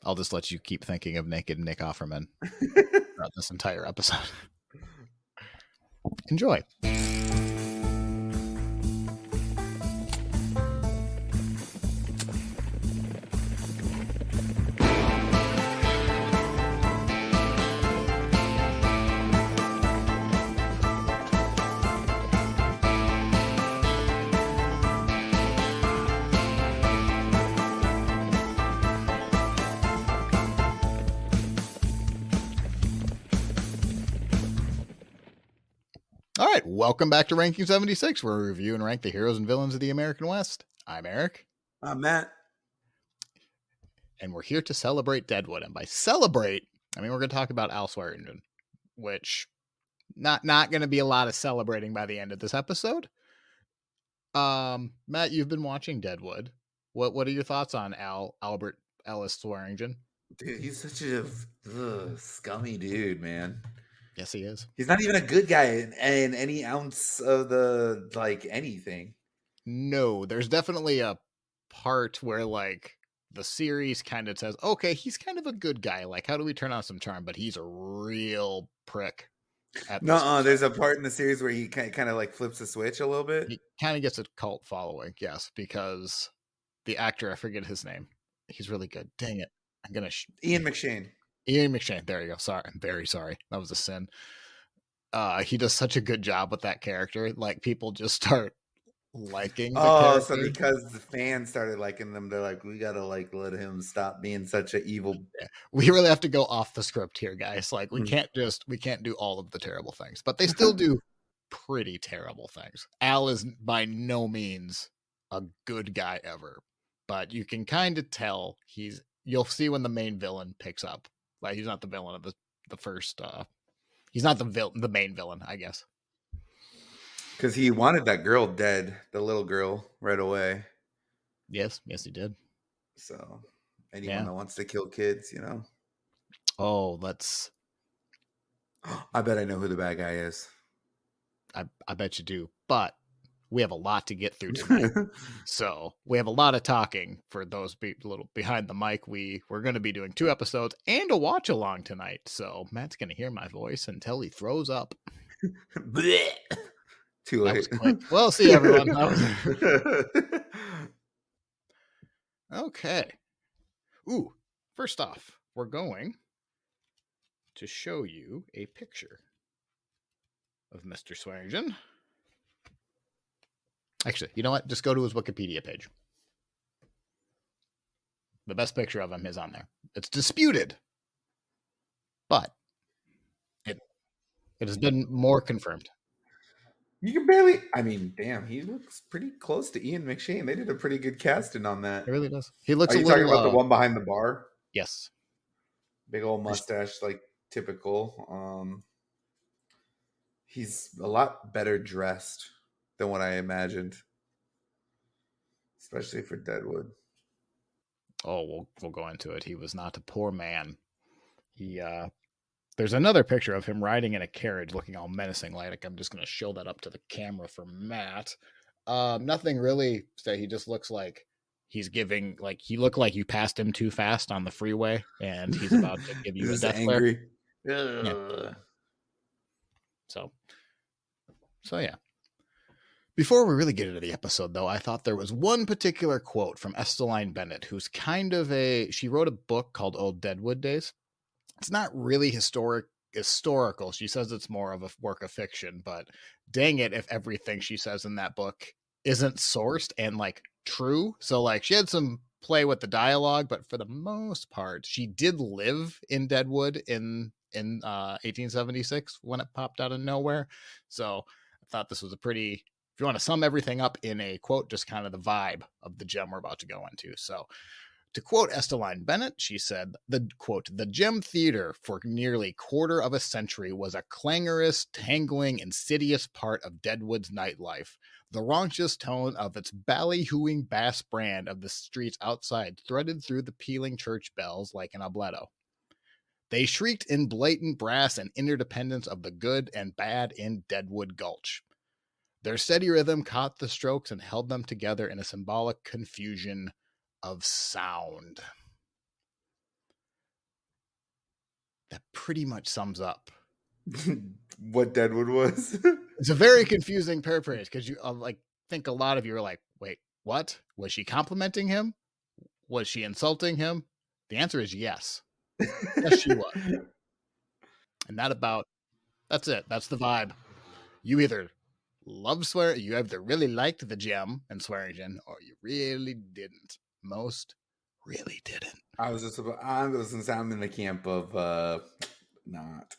I'll just let you keep thinking of naked Nick Offerman throughout this entire episode. Enjoy. All right, welcome back to Ranking 76, where we review and rank the heroes and villains of the American West. I'm Eric. I'm Matt. And we're here to celebrate Deadwood. And by celebrate, I mean we're going to talk about Al Swearingen, which not going to be a lot of celebrating by the end of this episode. Matt, you've been watching Deadwood. What are your thoughts on Albert Ellis Swearingen? Dude, he's such a scummy dude, man. Yes, he is. He's not even a good guy in any ounce of the anything. No, there's definitely a part where the series kind of says, okay, he's kind of a good guy. Like, how do we turn on some charm? But he's a real prick. There's a part in the series where he kind of flips the switch a little bit. He kind of gets a cult following, yes, because the actor, I forget his name. He's really good. Dang it. I'm going to... Ian McShane. Ian McShane. There you go. Sorry. I'm very sorry. That was a sin. He does such a good job with that character. Like, people just start liking the character. So because the fans started liking them, they're like, we gotta let him stop being such an evil. Yeah. We really have to go off the script here, guys. Like, we can't do all of the terrible things, but they still do pretty terrible things. Al is by no means a good guy ever, but you can kind of tell you'll see when the main villain picks up. Like, he's not the villain of the first. He's not the main villain, I guess. Because he wanted that girl dead, the little girl, right away. Yes, he did. So, anyone that wants to kill kids, Oh, let's. I bet I know who the bad guy is. I bet you do, but we have a lot to get through tonight. So we have a lot of talking for those little behind the mic. We're going to be doing 2 episodes and a watch along tonight. So Matt's going to hear my voice until he throws up. Too late. Well, see everyone. Okay. Ooh, first off, we're going to show you a picture of Mr. Swearingen. Actually, you know what? Just go to his Wikipedia page. The best picture of him is on there. It's disputed, but it has been more confirmed. You can barely... I mean, damn, he looks pretty close to Ian McShane. They did a pretty good casting on that. It really does. He looks Are you talking about the one behind the bar? Yes. Big old mustache, typical. He's a lot better dressed than what I imagined, especially for Deadwood. Oh, we'll go into it. He was not a poor man. There's another picture of him riding in a carriage looking all menacing. Like, I'm just going to show that up to the camera for Matt. Nothing really. So he just looks like he's giving, he looked like you passed him too fast on the freeway and he's about to give you a death glare. Yeah. So yeah. Before we really get into the episode, though, I thought there was one particular quote from Estelline Bennett, who's kind of she wrote a book called Old Deadwood Days. It's not really historical. She says it's more of a work of fiction, but dang it if everything she says in that book isn't sourced and true. So she had some play with the dialogue, but for the most part, she did live in Deadwood in 1876 when it popped out of nowhere. So I thought this was a pretty... If you want to sum everything up in a quote, just kind of the vibe of the gem we're about to go into. So to quote Estelline Bennett, she said, the quote, "The Gem Theater for nearly quarter of a century was a clangorous, tangling, insidious part of Deadwood's nightlife. The rauncous tone of its ballyhooing bass brand of the streets outside threaded through the pealing church bells like an obleto. They shrieked in blatant brass and interdependence of the good and bad in Deadwood Gulch. Their steady rhythm caught the strokes and held them together in a symbolic confusion of sound." that pretty much sums up what Deadwood was. It's a very confusing paraphrase because you think a lot of you are like, wait, what? Was she complimenting him? Was she insulting him? The answer is yes. Yes, she was. And that's it. That's the vibe. You either love swear, you either really liked the gem and Swearingen, or you really didn't. Most really didn't. I was going to say I'm in the camp of not.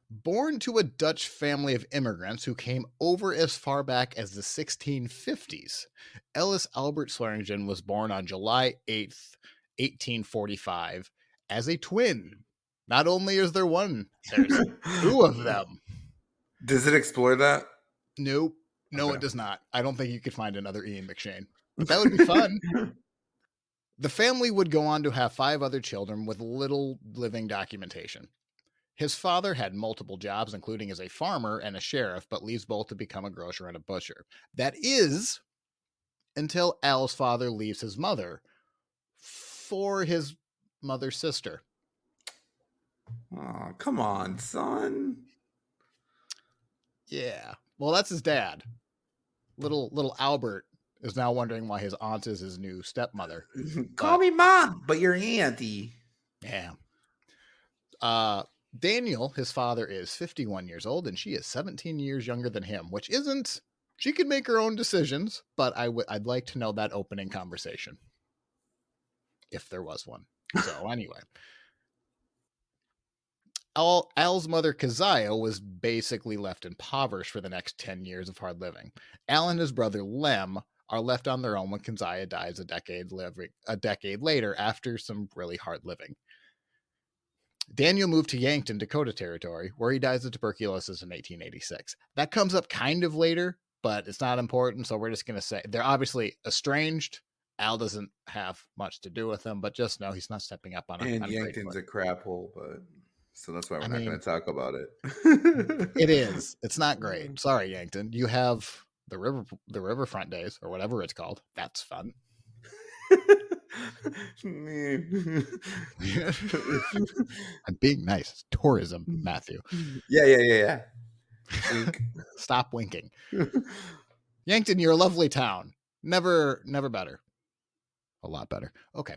Born to a Dutch family of immigrants who came over as far back as the 1650s, Ellis Albert Swearingen was born on July 8th, 1845, as a twin. Not only is there one, there's two of them. Does it explore that? Nope. No, okay. It does not. I don't think you could find another Ian McShane. But that would be fun. The family would go on to have 5 other children with little living documentation. His father had multiple jobs, including as a farmer and a sheriff, but leaves both to become a grocer and a butcher. That is until Al's father leaves his mother for his mother's sister. Oh, come on, son. Yeah. Well, that's his dad. Little Albert is now wondering why his aunt is his new stepmother. Call me mom, but you're auntie. Yeah. Daniel, his father, is 51 years old, and she is 17 years younger than him, which isn't... She could make her own decisions, but I'd like to know that opening conversation. If there was one. So, anyway. Al's mother, Keziah, was basically left impoverished for the next 10 years of hard living. Al and his brother, Lem, are left on their own when Keziah dies a decade later after some really hard living. Daniel moved to Yankton, Dakota Territory, where he dies of tuberculosis in 1886. That comes up kind of later, but it's not important, so we're just going to say they're obviously estranged. Al doesn't have much to do with them, but just know he's not stepping up on a... And Yankton's a crap hole, but so that's why we're not going to talk about it. It is. It's not great. Sorry, Yankton. You have the riverfront days, or whatever it's called. That's fun. I'm being nice. It's tourism, Matthew. Yeah. Wink. Stop winking. Yankton, you're a lovely town. Never better. A lot better. Okay.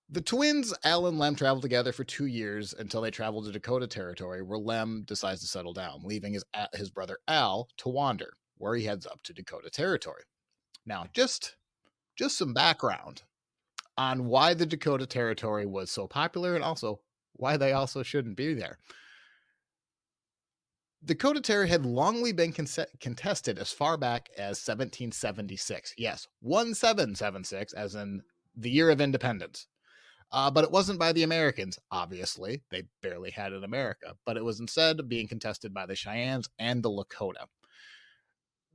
The twins, Al and Lem, travel together for 2 years until they travel to Dakota Territory, where Lem decides to settle down, leaving his brother Al to wander, where he heads up to Dakota Territory. Now, just some background on why the Dakota Territory was so popular and also why they also shouldn't be there. Dakota Territory had longly been contested as far back as 1776. Yes, 1776, as in the year of independence. But it wasn't by the Americans, obviously. They barely had an America. But it was instead being contested by the Cheyennes and the Lakota.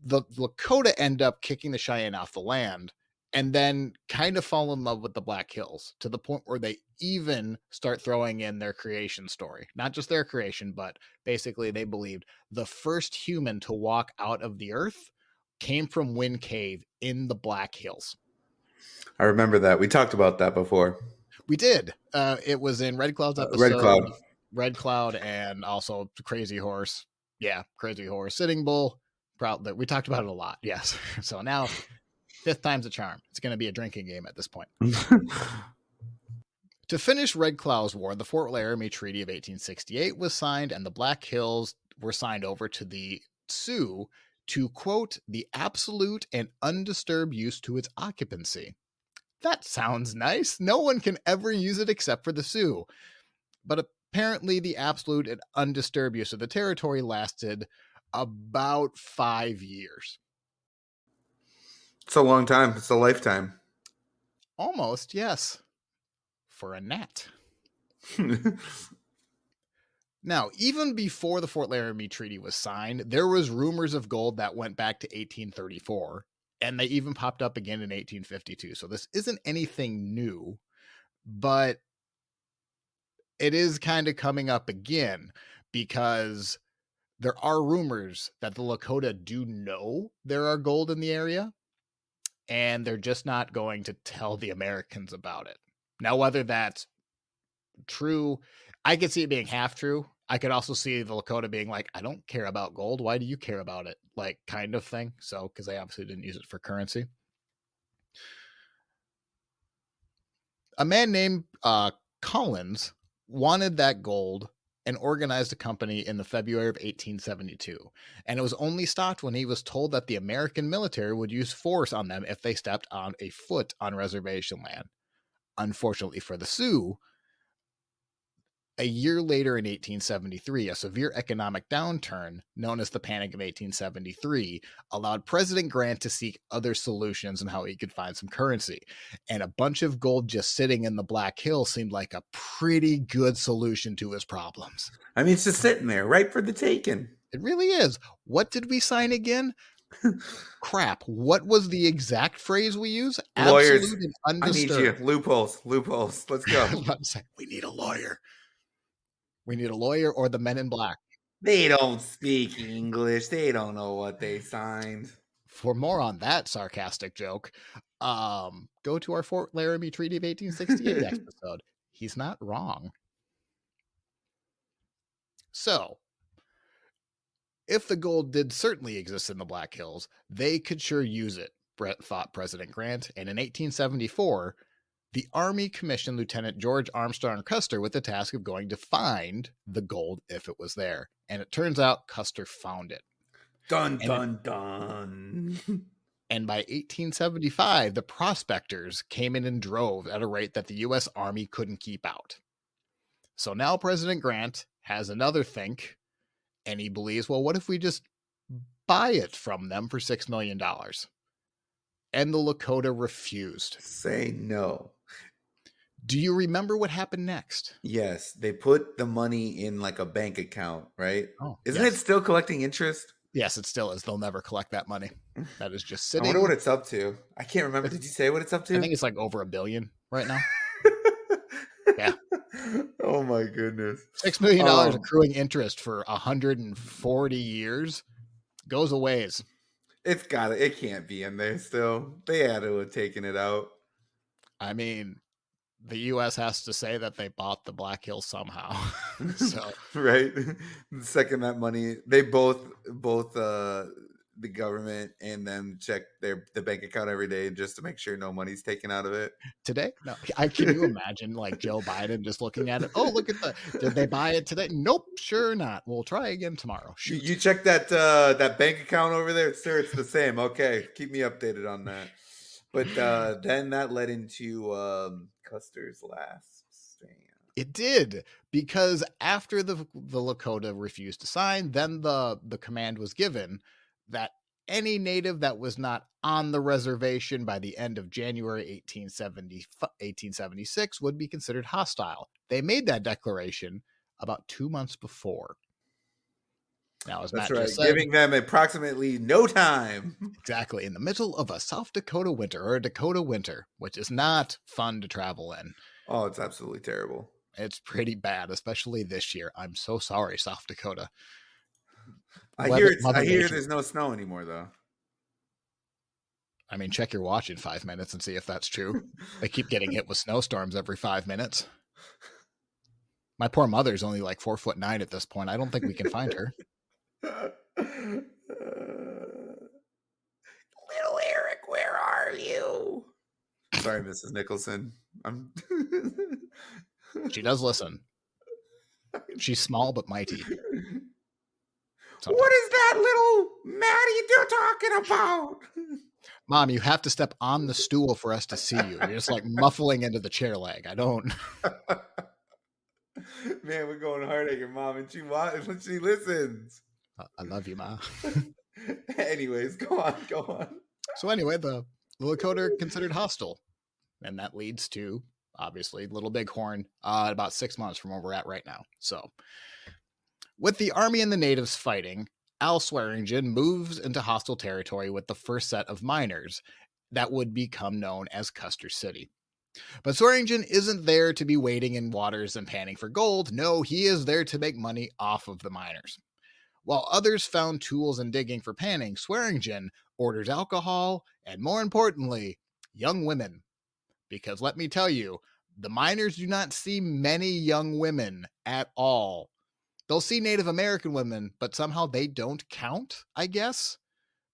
The Lakota end up kicking the Cheyenne off the land and then kind of fall in love with the Black Hills to the point where they even start throwing in their creation story. Not just their creation, but basically they believed the first human to walk out of the earth came from Wind Cave in the Black Hills. I remember that. We talked about that before. We did. It was in Red Cloud's episode. Red Cloud and also Crazy Horse. Yeah, Crazy Horse. Sitting Bull. We talked about it a lot. Yes. So now... 5th time's a charm. It's going to be a drinking game at this point. To finish Red Cloud's War, the Fort Laramie Treaty of 1868 was signed, and the Black Hills were signed over to the Sioux to, quote, the absolute and undisturbed use to its occupancy. That sounds nice. No one can ever use it except for the Sioux. But apparently the absolute and undisturbed use of the territory lasted about 5 years. It's a long time. It's a lifetime. Almost, yes. For a gnat. Now, even before the Fort Laramie Treaty was signed, there was rumors of gold that went back to 1834, and they even popped up again in 1852. So this isn't anything new, but it is kind of coming up again because there are rumors that the Lakota do know there are gold in the area, and they're just not going to tell the Americans about it. Now, whether that's true, I could see it being half true. I could also see the Lakota being like, I don't care about gold. Why do you care about it? Like, kind of thing. So, because they obviously didn't use it for currency. A man named Collins wanted that gold and organized a company in the February of 1872. And it was only stopped when he was told that the American military would use force on them if they stepped on a foot on reservation land. Unfortunately for the Sioux, a year later in 1873, a severe economic downturn known as the Panic of 1873 allowed President Grant to seek other solutions on how he could find some currency. And a bunch of gold just sitting in the Black Hills seemed like a pretty good solution to his problems. I mean, it's just sitting there, right for the taking. It really is. What did we sign again? Crap. What was the exact phrase we use? Lawyers. Absolute and undisturbed. I need you. Loopholes. Let's go. I was about to say, we need a lawyer. We need a lawyer or the Men in Black. They don't speak English. They don't know what they signed. For more on that sarcastic joke, go to our Fort Laramie Treaty of 1868 episode. He's not wrong. So, if the gold did certainly exist in the Black Hills, they could sure use it, thought President Grant. And in 1874, the Army commissioned Lieutenant George Armstrong Custer with the task of going to find the gold if it was there. And it turns out Custer found it. Dun, dun. And by 1875, the prospectors came in droves at a rate that the U.S. Army couldn't keep out. So now President Grant has another think, and he believes, well, what if we just buy it from them for $6 million? And the Lakota refused. Say no. Do you remember what happened next? Yes, they put the money in like a bank account, right? Oh, Isn't it still collecting interest? Yes, it still is. They'll never collect that money. That is just sitting. I wonder what it's up to. I can't remember. Did you say what it's up to? I think it's like over $1 billion right now. Yeah. Oh my goodness. $6 million accruing interest for 140 years goes a ways. It can't be in there still. They had to have taken it out. I mean, the U.S. has to say that they bought the Black Hills somehow. So right. The second that money, they both the government and them check the bank account every day just to make sure no money's taken out of it. Today? No. Can you imagine like Joe Biden just looking at it? Oh, look at did they buy it today? Nope, sure not. We'll try again tomorrow. Shoot. You check that bank account over there, sir. It's the same. Okay, keep me updated on that. But then that led into Custer's last stand. It did, because after the Lakota refused to sign, then the command was given that any native that was not on the reservation by the end of January 1876 would be considered hostile. They made that declaration about 2 months before. Now, as That's Matt right, just said, giving them approximately no time. Exactly, in the middle of a South Dakota winter, or a Dakota winter, which is not fun to travel in. Oh, it's absolutely terrible. It's pretty bad, especially this year. I'm so sorry, South Dakota. I hear there's no snow anymore, though. I mean, check your watch in 5 minutes and see if that's true. They keep getting hit with snowstorms every 5 minutes. My poor mother's only like 4'9" at this point. I don't think we can find her. Little Eric, where are you? Sorry, Mrs. Nicholson. She does listen. She's small but mighty. Sometimes. What is that little Maddie you're talking about? Mom, you have to step on the stool for us to see you. You're just like muffling into the chair leg. I don't. Man, we're going hard at your mom, and she listens. I love you, Ma. Anyways, go on. So anyway, the Lakota are considered hostile, and that leads to, obviously, Little Bighorn about 6 months from where we're at right now. So with the Army and the natives fighting, Al Swearingen moves into hostile territory with the first set of miners that would become known as Custer City. But Swearingen isn't there to be wading in waters and panning for gold. No, he is there to make money off of the miners. While others found tools and digging for panning, Swearingen orders alcohol and, more importantly, young women. Because let me tell you, The miners do not see many young women at all. They'll see Native American women, but somehow they don't count, I guess.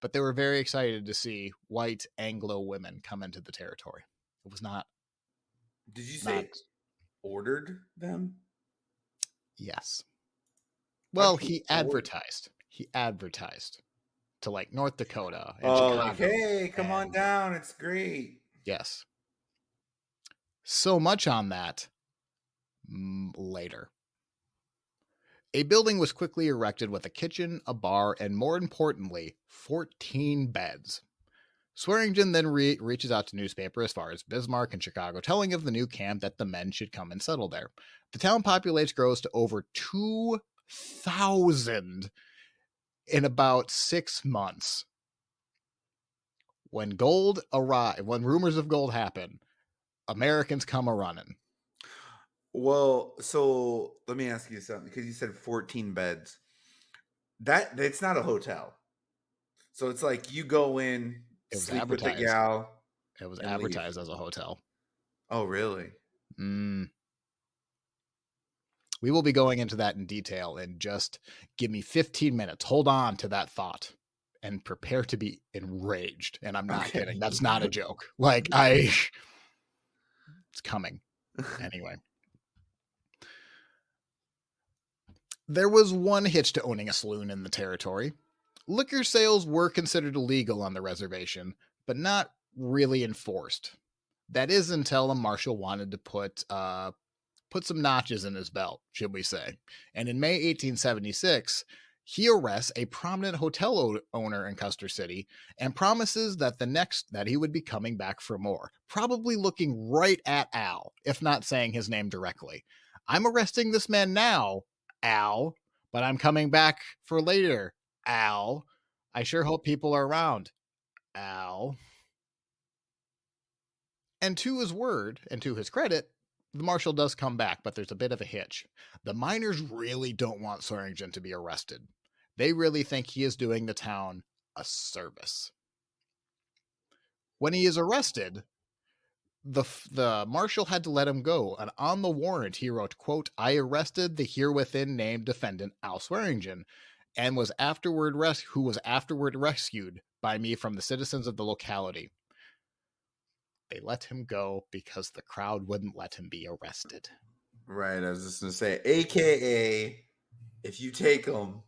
But they were very excited to see white Anglo women come into the territory. It was not. Did you Not. say ordered them? Yes. How Well, do you he order? advertised. He advertised to like North Dakota and Oh, like, Chicago. hey, come on And down. It's great. yes. So much on that later. A building was quickly erected with a kitchen, a bar, and more importantly, 14 beds. Swearingen then reaches out to newspaper as far as Bismarck and Chicago, telling of the new camp that the men should come and settle there. The town population grows to over 2,000 in about 6 months. When gold arrive, when rumors of gold happen, Americans come a running. Well, so let me ask you something because you said 14 beds. That it's not a hotel. So it's like you go in, It was sleep with the advertised. gal, It was and leave. advertised as a hotel. Oh, really? We will be going into that in detail in just give me 15 minutes. Hold on to that thought and prepare to be enraged. And I'm not kidding. That's not a joke. Like it's coming. Anyway. There was one hitch to owning a saloon in the territory. Liquor sales were considered illegal on the reservation, but not really enforced. That is until a marshal wanted to put some notches in his belt, should we say. And in May 1876, he arrests a prominent hotel owner in Custer City and promises that he would be coming back for more, probably looking right at Al, if not saying his name directly. I'm arresting this man now, Al, but I'm coming back for later, Al. I sure hope people are around, Al. And to his word, and to his credit, the marshal does come back, but there's a bit of a hitch. The miners really don't want Swearingen to be arrested. They really think he is doing the town a service. When he is arrested, the marshal had to let him go, and on the warrant he wrote, quote, "I arrested the herewithin named defendant Al Swearingen, and who was afterward rescued by me from the citizens of the locality." They let him go because the crowd wouldn't let him be arrested. Right. I was just going to say, AKA, if you take him,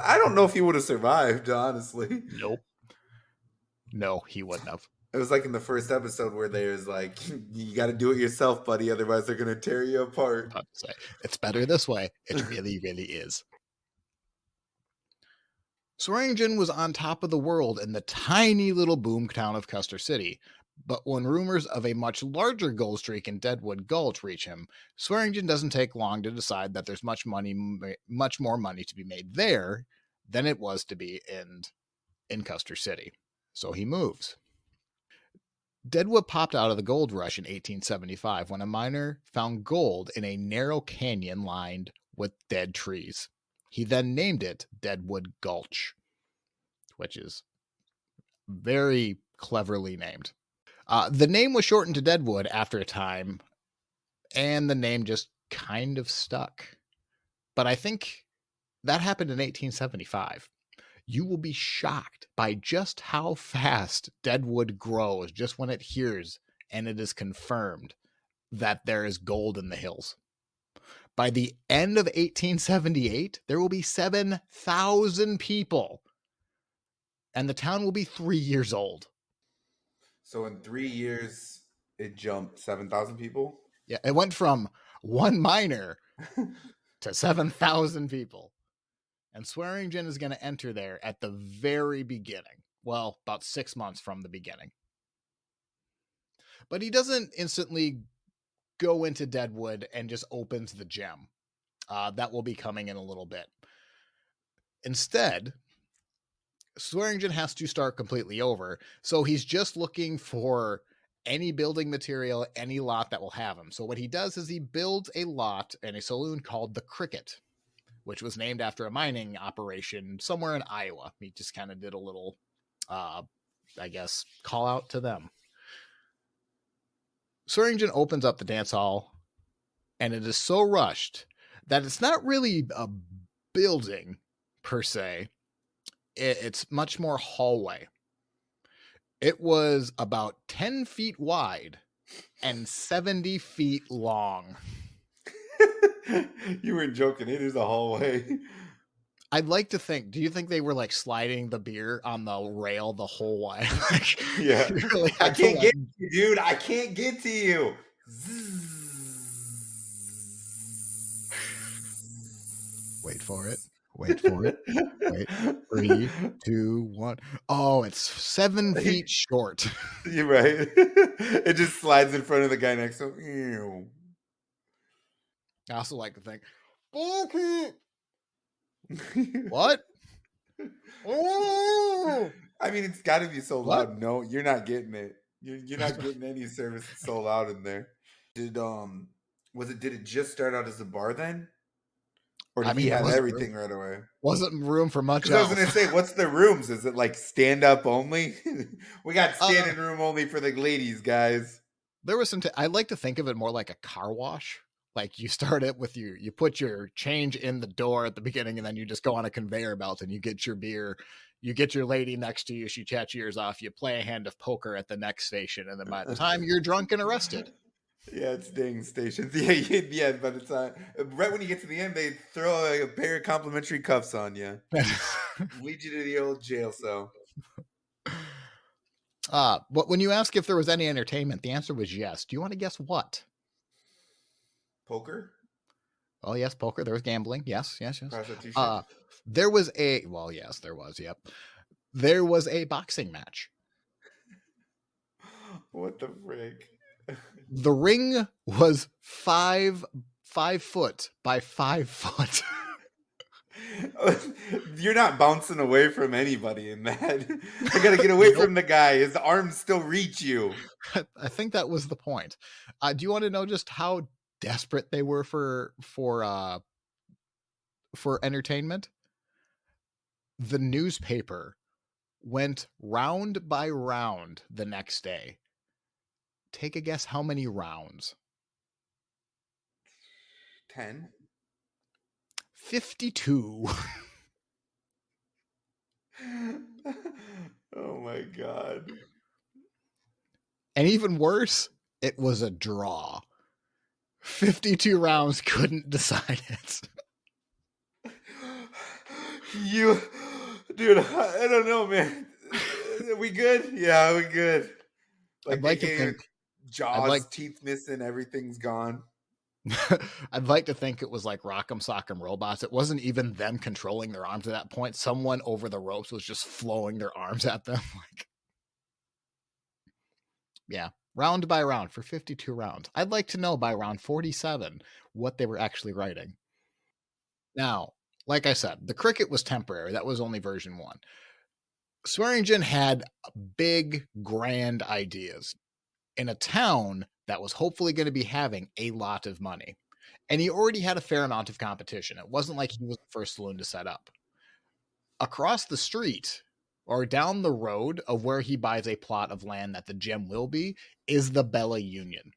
I don't know if he would have survived, honestly. Nope. No, he wouldn't have. It was like in the first episode where there's like, you got to do it yourself, buddy. Otherwise, they're going to tear you apart. About to say, it's better this way. It really, really is. Swearingen was on top of the world in the tiny little boom town of Custer City, but when rumors of a much larger gold streak in Deadwood Gulch reach him, Swearingen doesn't take long to decide that there's much more money to be made there than it was to be in Custer City. So he moves. Deadwood popped out of the gold rush in 1875 when a miner found gold in a narrow canyon lined with dead trees. He then named it Deadwood Gulch, which is very cleverly named. The name was shortened to Deadwood after a time, and the name just kind of stuck. But I think that happened in 1875. You will be shocked by just how fast Deadwood grows just when it hears and it is confirmed that there is gold in the hills. By the end of 1878, there will be 7,000 people, and the town will be 3 years old. So in 3 years, it jumped 7,000 people? Yeah, it went from one miner to 7,000 people. And Swearingen is going to enter there at the very beginning. Well, about 6 months from the beginning. But he doesn't instantly go into Deadwood and just opens the gem. That will be coming in a little bit. Instead, Swearingen has to start completely over. So he's just looking for any building material, any lot that will have him. So what he does is he builds a lot in a saloon called the Cricket, which was named after a mining operation somewhere in Iowa. He just kind of did a little, I guess, call out to them. Swearingen opens up the dance hall, and it is so rushed that it's not really a building per se. It's much more hallway. It was about 10 feet wide and 70 feet long. You weren't joking. It is a hallway. I'd like to think, do you think they were like sliding the beer on the rail the whole way? Like, Yeah. really I can't get to you, dude. I can't get to you. Wait for it. Wait for it. Wait. 3, 2, 1. Oh, it's 7 feet short. You're right. It just slides in front of the guy next to him. Ew. I also like to think, what? Oh! I mean, it's got to be so What? loud. No, you're not getting it. You're not getting any service. It's so loud in there. Did it just start out as a bar then? Or did he have everything right away? Wasn't room for much I else. was going to say, what's the rooms? Is it like stand up only? We got standing room only for the ladies, guys. There was I'd like to think of it more like a car wash. Like you start it with you put your change in the door at the beginning, and then you just go on a conveyor belt and you get your beer. You get your lady next to you. She chats your ears off. You play a hand of poker at the next station. And then by the time you're drunk and arrested. Yeah, it's dang stations. Yeah. By the time, right when you get to the end, they throw a pair of complimentary cuffs on you, lead you to the old jail cell. But when you ask if there was any entertainment, the answer was yes. Do you want to guess what? Poker? Oh yes, poker. There was gambling. Yes. Prostitution. There was yes, there was. Yep. There was a boxing match. What the frick? The ring was 5 foot by 5 foot. You're not bouncing away from anybody in that. I gotta get away from the guy. His arms still reach you. I think that was the point. Do you want to know just how desperate they were for entertainment? The newspaper went round by round the next day. Take a guess how many rounds? 10? 52. Oh my god. And even worse, it was a draw. 52 rounds couldn't decide it. Dude, I don't know, man. Are we good? Yeah, we good. I'd like to think jaws, teeth missing, everything's gone. I'd like to think it was like Rock'em Sock'em Robots. It wasn't even them controlling their arms at that point. Someone over the ropes was just flowing their arms at them. Like, yeah, round by round for 52 rounds. I'd like to know by round 47 what they were actually writing. Now, like I said, the cricket was temporary. That was only version 1. Swearingen had big, grand ideas in a town that was hopefully going to be having a lot of money. And he already had a fair amount of competition. It wasn't like he was the first saloon to set up. Across the street or down the road of where he buys a plot of land that the gem will be is the Bella Union.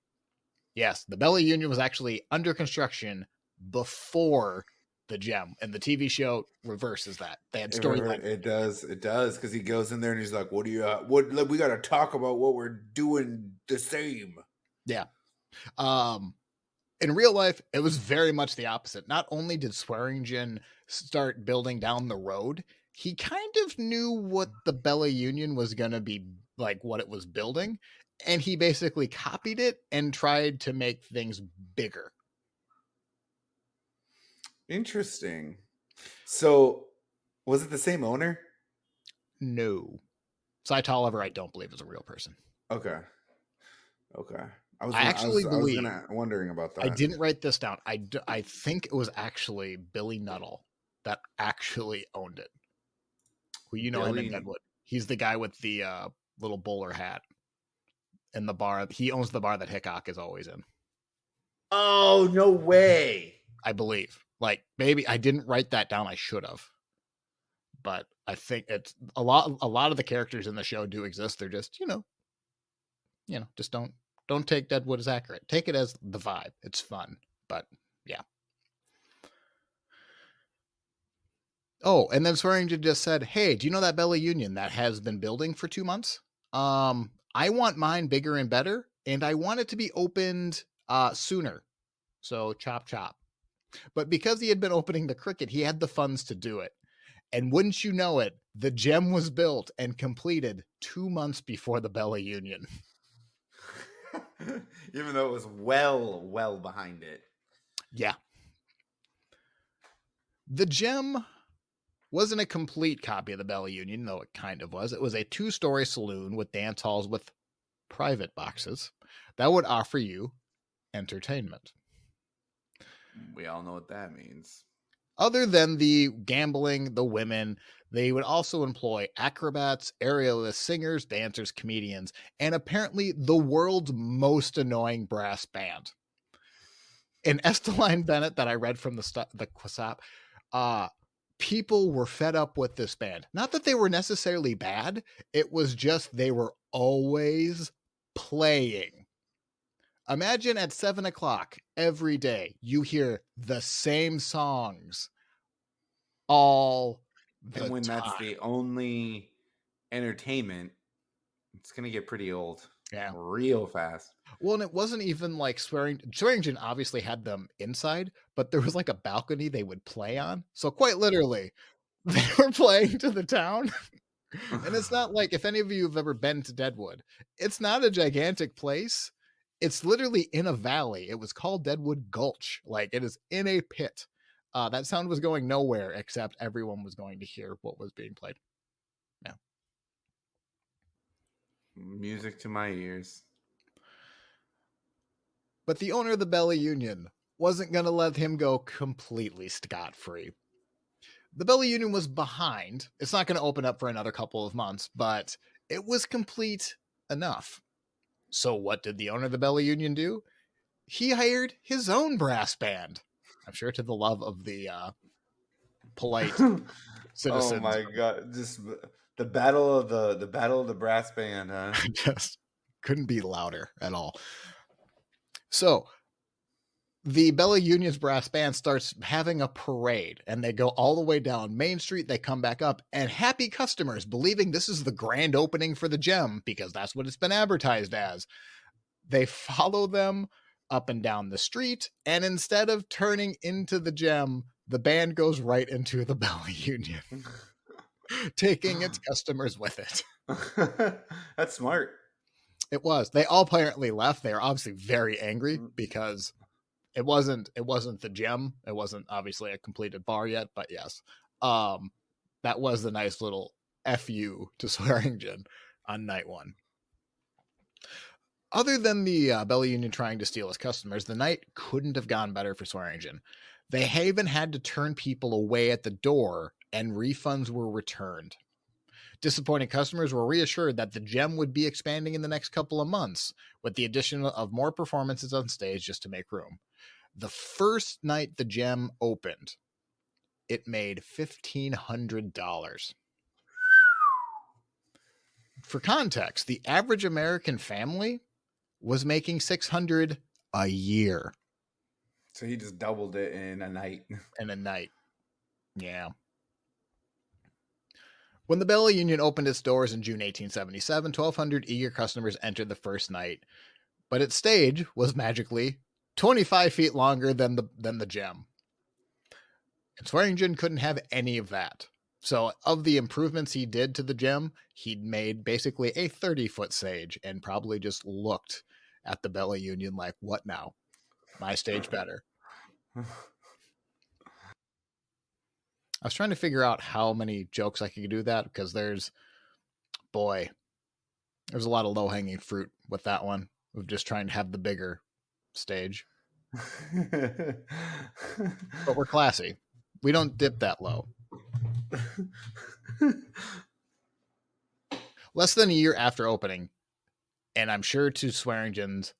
Yes, the Bella Union was actually under construction before the gem, and the TV show reverses that. They had storyline. It does, because he goes in there and he's like, "What do you? What we got to talk about? What we're doing the same." Yeah. In real life, it was very much the opposite. Not only did Swearingen start building down the road, he kind of knew what the Bella Union was going to be like, what it was building, and he basically copied it and tried to make things bigger. Interesting. So, was it the same owner? No. Cy Tolliver, I don't believe is a real person. Okay. I was wondering about that. I didn't write this down. I think it was actually Billy Nuttall that actually owned it. Who you know him in Deadwood. He's the guy with the little bowler hat in the bar. He owns the bar that Hickok is always in. Oh, no way. I believe. Like, maybe I didn't write that down. I should have. But I think it's a lot of the characters in the show do exist. They're just, just don't Don't take Deadwood as accurate. Take it as the vibe. It's fun, but yeah. Oh, and then Swearingen just said, hey, do you know that Bella Union that has been building for 2 months? I want mine bigger and better, and I want it to be opened sooner. So chop, chop. But because he had been opening the Cricket, he had the funds to do it. And wouldn't you know it, the gem was built and completed 2 months before the Bella Union. Even though it was well behind it. Yeah. The gem wasn't a complete copy of the Bella Union, though it kind of was. It was a 2-story saloon with dance halls with private boxes that would offer you entertainment. We all know what that means. Other than the gambling, the women, they would also employ acrobats, aerialists, singers, dancers, comedians, and apparently the world's most annoying brass band. In Estelline Bennett that I read from the Quasap, people were fed up with this band. Not that they were necessarily bad. It was just they were always playing. Imagine at 7 o'clock every day, you hear the same songs all the time. And when that's the only entertainment, it's going to get pretty old. Yeah. Real fast. Well, and it wasn't even like Swearingen obviously had them inside, but there was like a balcony they would play on. So quite literally, they were playing to the town. And it's not like, if any of you have ever been to Deadwood, it's not a gigantic place. It's literally in a valley. It was called Deadwood Gulch. Like, it is in a pit. That sound was going nowhere except everyone was going to hear what was being played. Yeah. Music to my ears. But the owner of the Bella Union wasn't going to let him go completely scot-free. The Bella Union was behind. It's not going to open up for another couple of months, but it was complete enough. So what did the owner of the Bella Union do? He hired his own brass band. I'm sure to the love of the polite citizens. Oh my god! Just the battle of the brass band, huh? Just couldn't be louder at all. So the Bella Union's brass band starts having a parade, and they go all the way down Main Street. They come back up, and happy customers, believing this is the grand opening for the gem, because that's what it's been advertised as, they follow them up and down the street, and instead of turning into the gem, the band goes right into the Bella Union, taking its customers with it. That's smart. It was. They all apparently left. They are obviously very angry because it wasn't the gem. It wasn't obviously a completed bar yet, but yes. That was the nice little FU to Swearingen on night one. Other than the Bella Union trying to steal his customers, the night couldn't have gone better for Swearingen. They even had to turn people away at the door, and refunds were returned. Disappointed customers were reassured that the gem would be expanding in the next couple of months, with the addition of more performances on stage just to make room. The first night the gem opened, it made $1,500. For context, the average American family was making $600 a year. So he just doubled it in a night. Yeah. When the Bella Union opened its doors in June 1877, 1,200 eager customers entered the first night, but its stage was magically 25 feet longer than the gem. And Swearingen couldn't have any of that. So of the improvements he did to the gem, he'd made basically a 30-foot stage and probably just looked at the Bella Union like, what now? My stage better. I was trying to figure out how many jokes I could do that, because there's a lot of low-hanging fruit with that one of just trying to have the bigger stage. But we're classy. We don't dip that low. Less than a year after opening, and I'm sure to Swearingen's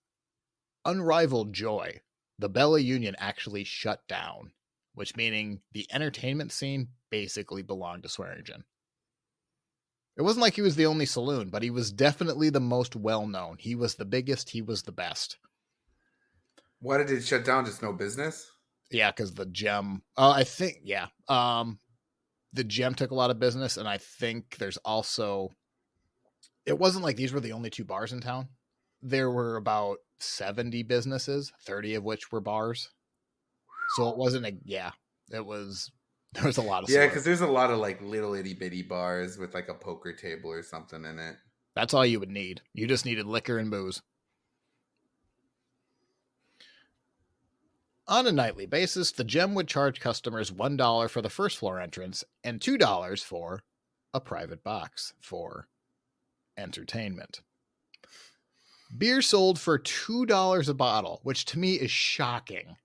unrivaled joy, the Bella Union actually shut down, which meaning the entertainment scene basically belonged to Swearingen. It wasn't like he was the only saloon, but he was definitely the most well-known. He was the biggest. He was the best. Why did it shut down? Just no business? Yeah, because the Gem. I think, yeah. The Gem took a lot of business, and I think there's also... It wasn't like these were the only 2 bars in town. There were about 70 businesses, 30 of which were bars. So it wasn't there was a lot of... Yeah, because there's a lot of like little itty bitty bars with like a poker table or something in it. That's all you would need. You just needed liquor and booze. On a nightly basis, the Gem would charge customers $1 for the first floor entrance and $2 for a private box for entertainment. Beer sold for $2 a bottle, which to me is shocking.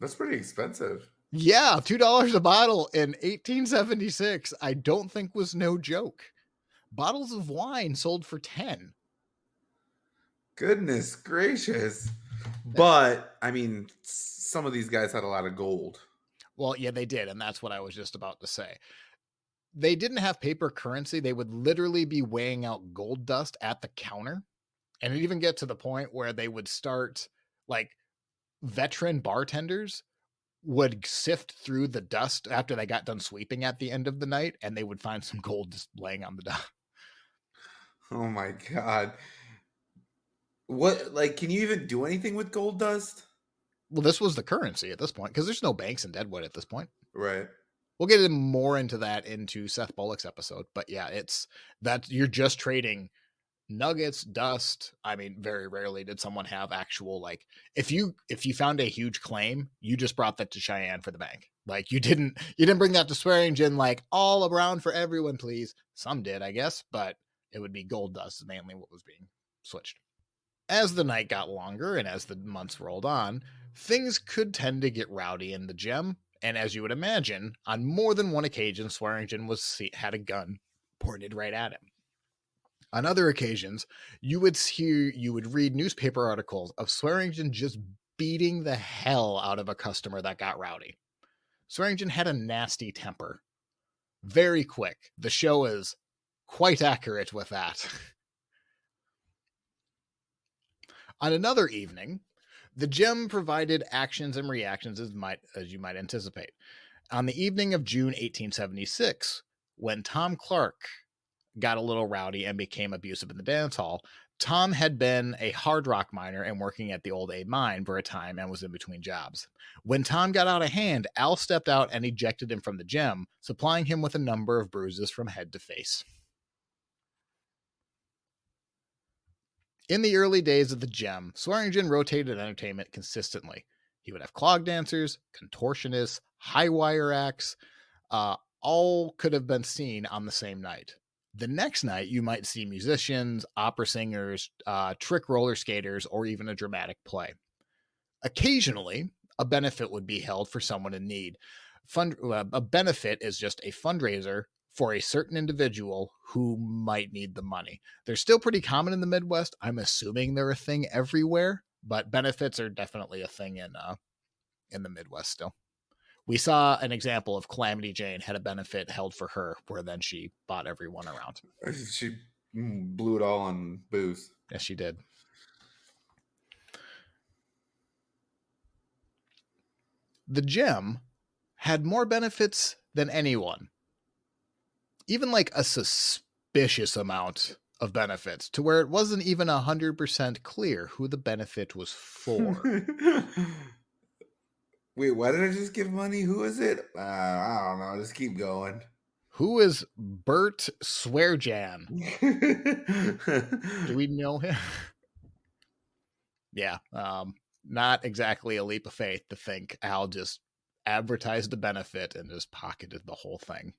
That's pretty expensive. Yeah, $2 a bottle in 1876, I don't think was no joke. Bottles of wine sold for 10. Goodness gracious. But, I mean, some of these guys had a lot of gold. Well, yeah, they did, and that's what I was just about to say. They didn't have paper currency. They would literally be weighing out gold dust at the counter. And it even get to the point where they would start, like, veteran bartenders would sift through the dust after they got done sweeping at the end of the night, and they would find some gold just laying on the dust. Oh my God. What, like, can you even do anything with gold dust? Well, this was the currency at this point, because there's no banks in Deadwood at this point. Right. We'll get more into that into Seth Bullock's episode, but yeah, it's that you're just trading nuggets, dust. I mean, very rarely did someone have actual, like, if you found a huge claim, you just brought that to Cheyenne for the bank. Like, you didn't bring that to Swearingen, like, all around for everyone, please. Some did, I guess, but it would be gold dust is mainly what was being switched. As the night got longer and as the months rolled on, things could tend to get rowdy in the Gem. And as you would imagine, on more than one occasion, Swearingen had a gun pointed right at him. On other occasions, you would read newspaper articles of Swearingen just beating the hell out of a customer that got rowdy. Swearingen had a nasty temper. Very quick. The show is quite accurate with that. On another evening, the Gem provided actions and reactions as you might anticipate. On the evening of June 1876, when Tom Clark got a little rowdy and became abusive in the dance hall, Tom had been a hard rock miner and working at the Old Abe mine for a time and was in between jobs. When Tom got out of hand, Al stepped out and ejected him from the Gem, supplying him with a number of bruises from head to face. In the early days of the Gem, Swearingen rotated entertainment consistently. He would have clog dancers, contortionists, high wire acts, all could have been seen on the same night. The next night, you might see musicians, opera singers, trick roller skaters, or even a dramatic play. Occasionally, a benefit would be held for someone in need. A benefit is just a fundraiser for a certain individual who might need the money. They're still pretty common in the Midwest. I'm assuming they're a thing everywhere, but benefits are definitely a thing in the Midwest still. We saw an example of Calamity Jane had a benefit held for her, where then she bought everyone around. She blew it all on booze. Yes, she did. The Gem had more benefits than anyone. Even like a suspicious amount of benefits, to where it wasn't even 100% clear who the benefit was for. Wait, why did I just give money? Who is it? I don't know. Just keep going. Who is Bert Swearjan? Do we know him? Yeah, not exactly a leap of faith to think Al just advertised the benefit and just pocketed the whole thing.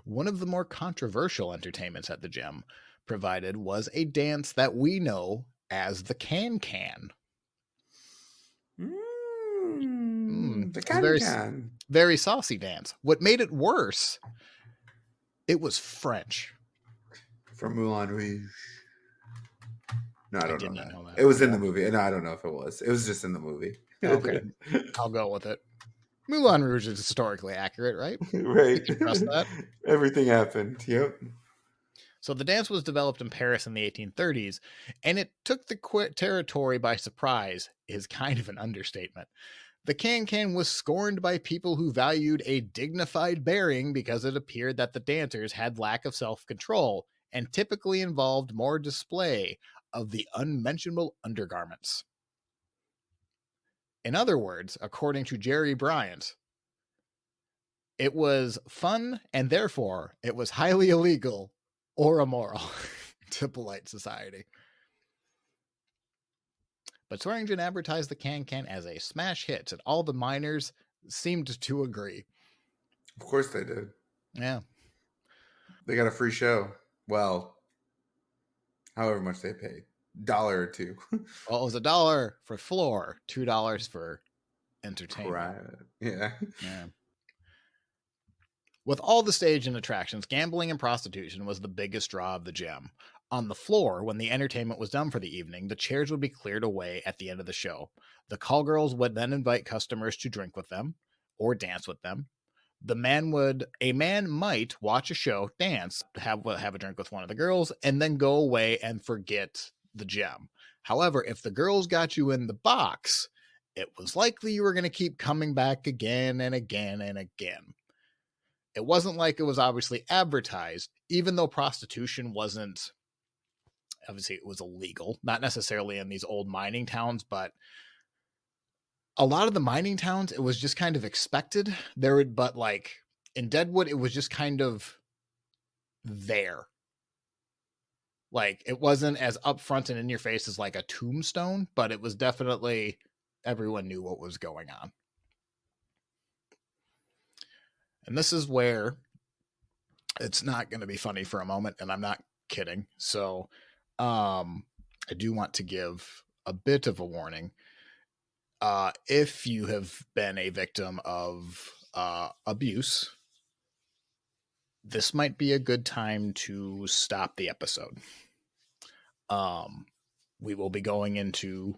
One of the more controversial entertainments at the Gem provided was a dance that we know as the can-can. The can-can. Very saucy dance. What made it worse, it was French. From Moulin Rouge. No, I don't know that. It was in the movie. No, I don't know if it was. It was just in the movie. Okay. I'll go with it. Moulin Rouge is historically accurate, right? Right. We can trust that. Everything happened. Yep. So the dance was developed in Paris in the 1830s, and it took the territory by surprise is kind of an understatement. The can-can was scorned by people who valued a dignified bearing because it appeared that the dancers had lack of self-control and typically involved more display of the unmentionable undergarments. In other words, according to Jerry Bryant, it was fun and therefore it was highly illegal or immoral to polite society. But Swearingen advertised the can-can as a smash hit, and all the miners seemed to agree. Of course they did. Yeah. They got a free show. Well, however much they paid. $1 or $2. Well, it was $1 for floor, $2 for entertainment. Private. Yeah. Yeah. With all the stage and attractions, gambling and prostitution was the biggest draw of the gym. On the floor, when the entertainment was done for the evening, the chairs would be cleared away at the end of the show. The call girls would then invite customers to drink with them or dance with them. A man might watch a show, dance, have a drink with one of the girls, and then go away and forget the gem. However, if the girls got you in the box, it was likely you were going to keep coming back again and again and again. It wasn't like it was obviously advertised, even though prostitution wasn't, obviously it was illegal, not necessarily in these old mining towns, but a lot of the mining towns, it was just kind of expected. But like in Deadwood, it was just kind of there. Like it wasn't as upfront and in your face as like a Tombstone, but it was definitely, everyone knew what was going on. And this is where it's not going to be funny for a moment, and I'm not kidding. So I do want to give a bit of a warning. If you have been a victim of abuse, this might be a good time to stop the episode. We will be going into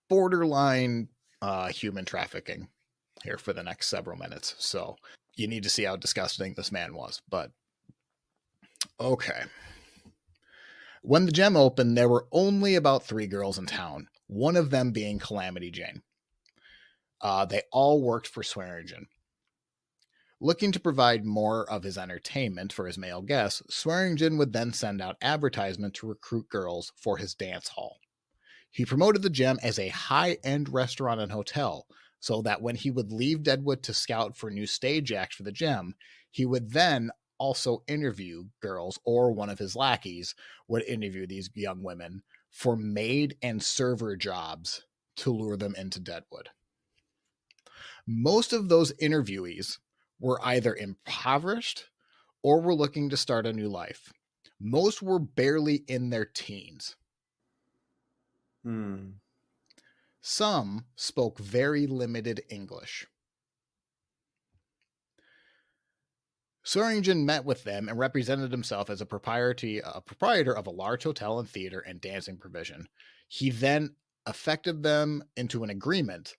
borderline human trafficking here for the next several minutes. So you need to see how disgusting this man was. But okay. When the gem opened, there were only about 3 girls in town, one of them being Calamity Jane. They all worked for Swearingen. Looking to provide more of his entertainment for his male guests, Swearingen would then send out advertisement to recruit girls for his dance hall. He promoted the gem as a high-end restaurant and hotel, so that when he would leave Deadwood to scout for new stage acts for the gem, he would then also interview girls, or one of his lackeys would interview these young women for maid and server jobs to lure them into Deadwood. Most of those interviewees were either impoverished or were looking to start a new life. Most were barely in their teens. Some spoke very limited English. Swearingen met with them and represented himself as a proprietor of a large hotel and theater and dancing provision. He then affected them into an agreement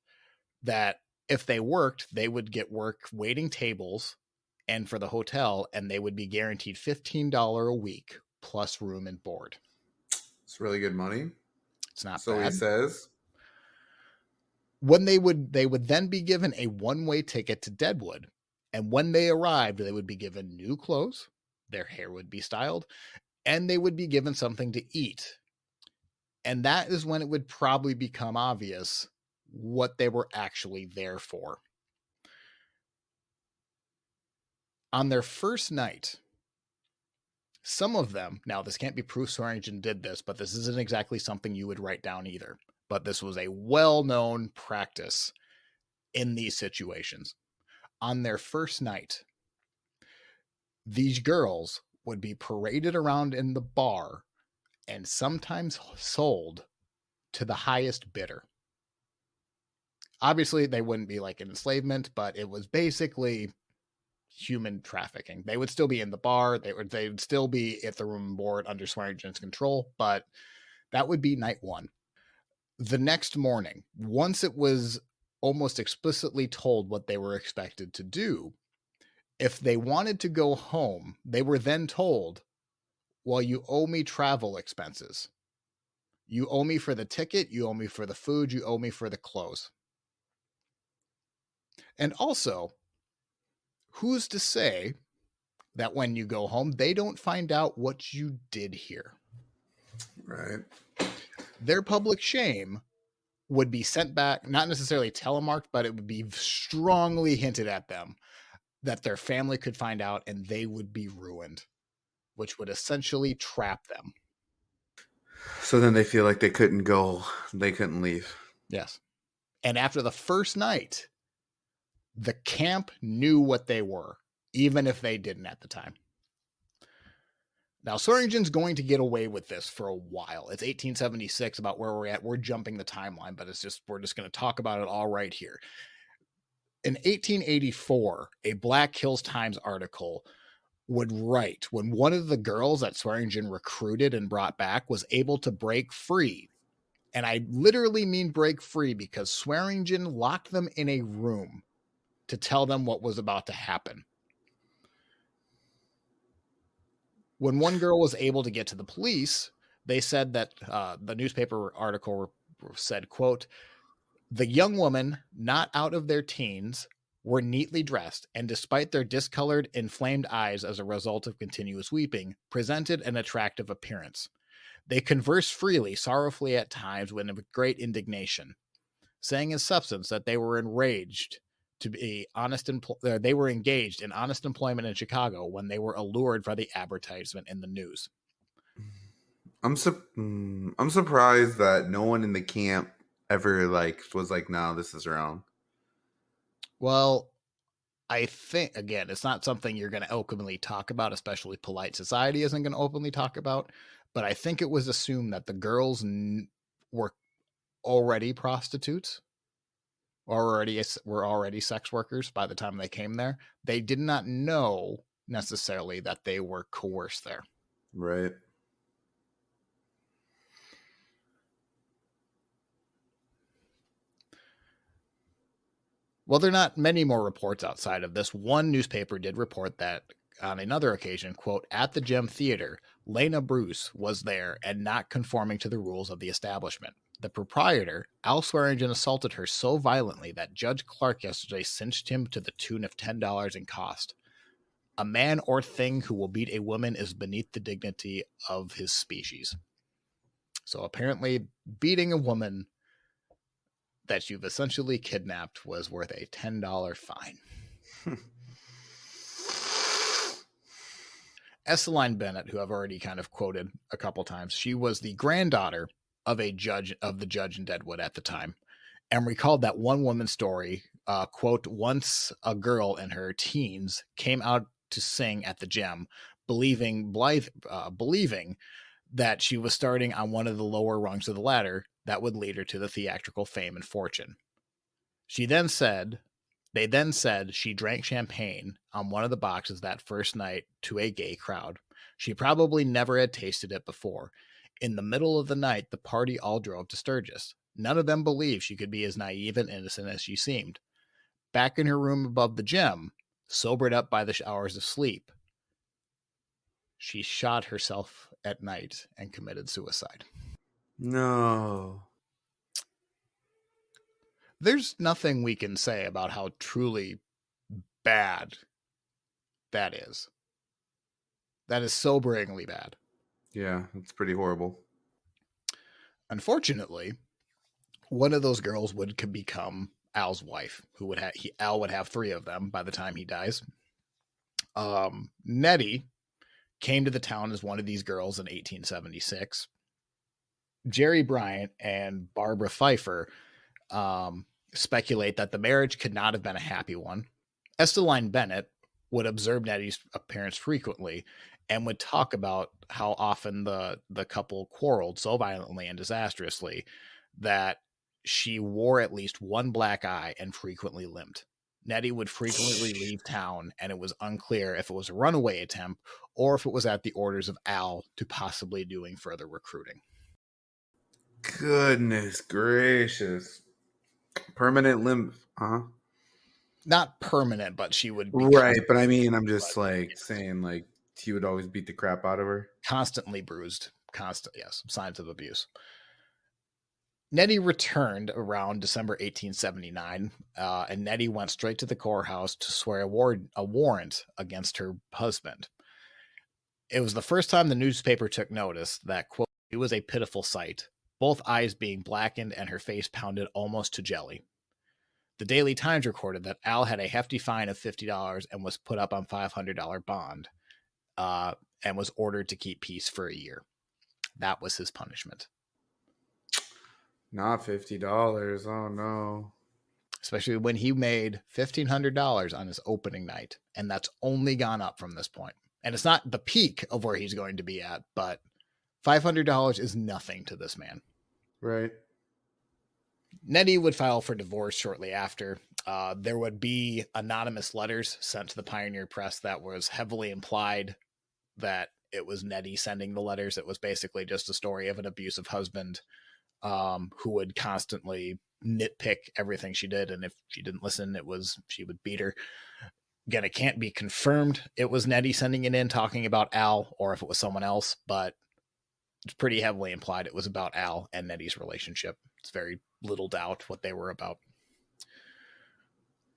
that if they worked, they would get work waiting tables and for the hotel, and they would be guaranteed $15 a week plus room and board. It's really good money. It's not so bad. He says. When they would then be given a one-way ticket to Deadwood, and when they arrived, they would be given new clothes, their hair would be styled, and they would be given something to eat. And that is when it would probably become obvious what they were actually there for. On their first night, some of them, now this can't be proof Swearingen did this, but this isn't exactly something you would write down either. But this was a well-known practice in these situations. On their first night, these girls would be paraded around in the bar and sometimes sold to the highest bidder. Obviously, they wouldn't be like an enslavement, but it was basically human trafficking. They would still be in the bar. They would still be at the room and board under Swearingen's control, but that would be night 1. The next morning, once it was almost explicitly told what they were expected to do. If they wanted to go home, they were then told, well, you owe me travel expenses. You owe me for the ticket, you owe me for the food, you owe me for the clothes. And also, who's to say that when you go home, they don't find out what you did here? Right. Their public shame would be sent back, not necessarily telemarked, but it would be strongly hinted at them that their family could find out and they would be ruined, which would essentially trap them. So then they feel like they couldn't go, they couldn't leave. Yes. And after the first night, the camp knew what they were, even if they didn't at the time. Now, Swearingen's going to get away with this for a while. It's 1876, about where we're at. We're jumping the timeline, but we're just going to talk about it all right here. In 1884, a Black Hills Times article would write when one of the girls that Swearingen recruited and brought back was able to break free. And I literally mean break free because Swearingen locked them in a room to tell them what was about to happen. When one girl was able to get to the police, they said that the newspaper article said, quote, the young women, not out of their teens, were neatly dressed, and despite their discolored, inflamed eyes as a result of continuous weeping, presented an attractive appearance. They conversed freely, sorrowfully at times, with great indignation, saying in substance that they were enraged to be honest. They were engaged in honest employment in Chicago when they were allured by the advertisement in the news. I'm surprised that no one in the camp ever was like, no, this is wrong. Well, I think, again, it's not something you're going to openly talk about, especially polite society isn't going to openly talk about. But I think it was assumed that the girls were already prostitutes, were already sex workers by the time they came there. They did not know necessarily that they were coerced there. Right. Well, there are not many more reports outside of this. One newspaper did report that on another occasion, quote, at the Gem Theater, Lena Bruce was there and not conforming to the rules of the establishment. The proprietor, Al Swearingen, assaulted her so violently that Judge Clark yesterday cinched him to the tune of $10 in cost. A man or thing who will beat a woman is beneath the dignity of his species. So apparently beating a woman that you've essentially kidnapped was worth a $10 fine. Estelline Bennett, who I've already kind of quoted a couple times, she was the granddaughter of the judge in Deadwood at the time, and recalled that one woman's story, quote, once a girl in her teens came out to sing at the Gem, believing that she was starting on one of the lower rungs of the ladder that would lead her to the theatrical fame and fortune. They then said she drank champagne on one of the boxes that first night to a gay crowd. She probably never had tasted it before. In the middle of the night, the party all drove to Sturgis. None of them believed she could be as naive and innocent as she seemed. Back in her room above the Gem, sobered up by the hours of sleep, she shot herself at night and committed suicide. No. There's nothing we can say about how truly bad that is. That is soberingly bad. Yeah, it's pretty horrible. Unfortunately, one of those girls would become Al's wife, Al would have 3 of them by the time he dies. Nettie came to the town as one of these girls in 1876. Jerry Bryant and Barbara Fifer speculate that the marriage could not have been a happy one. Estelline Bennett would observe Nettie's appearance frequently and would talk about how often the couple quarreled so violently and disastrously that she wore at least one black eye and frequently limped. Nettie would frequently leave town, and it was unclear if it was a runaway attempt or if it was at the orders of Al to possibly doing further recruiting. Goodness gracious. Permanent limb. Not permanent, but she would be right. But I mean, I'm just like saying, like he would always beat the crap out of her. Constantly bruised. Yes, signs of abuse. Nettie returned around December 1879, and Nettie went straight to the courthouse to swear a warrant against her husband. It was the first time the newspaper took notice that, quote, "it was a pitiful sight, both eyes being blackened and her face pounded almost to jelly." The Daily Times recorded that Al had a hefty fine of $50 and was put up on $500 bond, and was ordered to keep peace for a year. That was his punishment. Not $50. Oh, no. Especially when he made $1,500 on his opening night. And that's only gone up from this point. And it's not the peak of where he's going to be at, but $500 is nothing to this man. Right. Nettie would file for divorce shortly after. There would be anonymous letters sent to the Pioneer Press that was heavily implied that it was Nettie sending the letters. It was basically just a story of an abusive husband who would constantly nitpick everything she did. And if she didn't listen, she would beat her. Again, it can't be confirmed it was Nettie sending it in talking about Al or if it was someone else, but it's pretty heavily implied it was about Al and Nettie's relationship. It's very little doubt what they were about.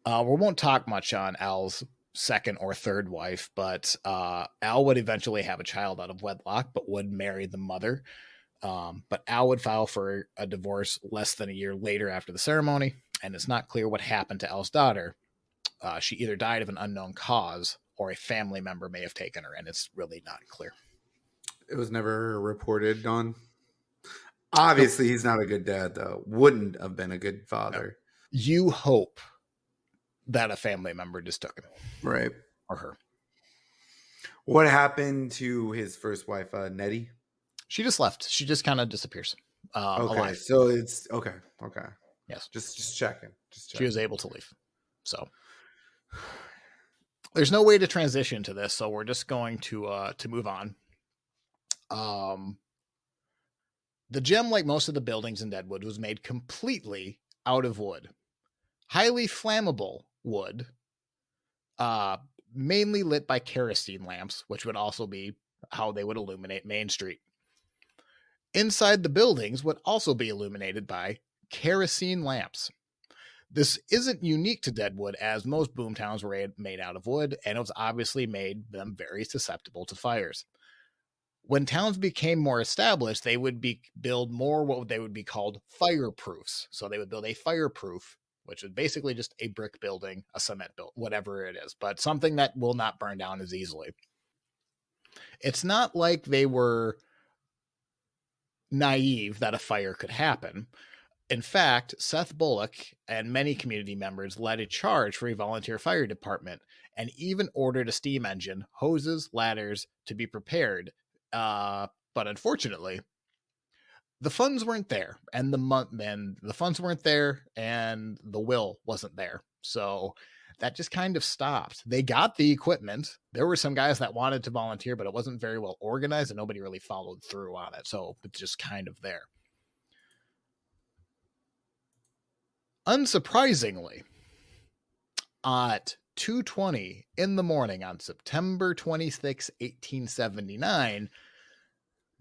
We won't talk much on Al's second or third wife, but Al would eventually have a child out of wedlock, but would marry the mother. But Al would file for a divorce less than a year later after the ceremony, and it's not clear what happened to Al's daughter. She either died of an unknown cause or a family member may have taken her, and it's really not clear. It was never reported on. Obviously, he's not a good dad, though. Wouldn't have been a good father. No. You hope that a family member just took him. Right. Or her. What happened to his first wife, Nettie? She just left. She just kind of disappears. Okay, alive. So it's okay. Yes. Just checking. She was able to leave. So there's no way to transition to this, so we're just going to move on. The gem, like most of the buildings in Deadwood, was made completely out of wood. Highly flammable wood, mainly lit by kerosene lamps, which would also be how they would illuminate Main Street. Inside the buildings would also be illuminated by kerosene lamps. This isn't unique to Deadwood, as most boomtowns were made out of wood, and it was obviously made them very susceptible to fires. When towns became more established, they would build more what they would be called fireproofs. So they would build a fireproof, which is basically just a brick building, a cement build, whatever it is, but something that will not burn down as easily. It's not like they were naive that a fire could happen. In fact, Seth Bullock and many community members led a charge for a volunteer fire department and even ordered a steam engine, hoses, ladders to be prepared. But unfortunately, the funds weren't there, and the funds weren't there, and the will wasn't there. So that just kind of stopped. They got the equipment. There were some guys that wanted to volunteer, but it wasn't very well organized, and nobody really followed through on it. So it's just kind of there. Unsurprisingly, at 2:20 in the morning on September 26, 1879,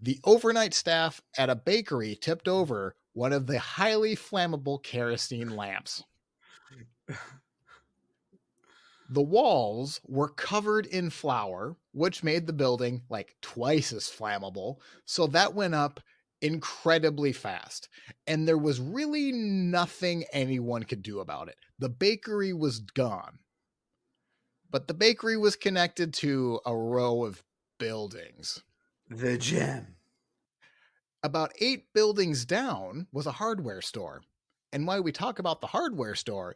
the overnight staff at a bakery tipped over one of the highly flammable kerosene lamps. The walls were covered in flour, which made the building like twice as flammable. So that went up incredibly fast. And there was really nothing anyone could do about it. The bakery was gone. But the bakery was connected to a row of buildings. The gem. About 8 buildings down was a hardware store. And why we talk about the hardware store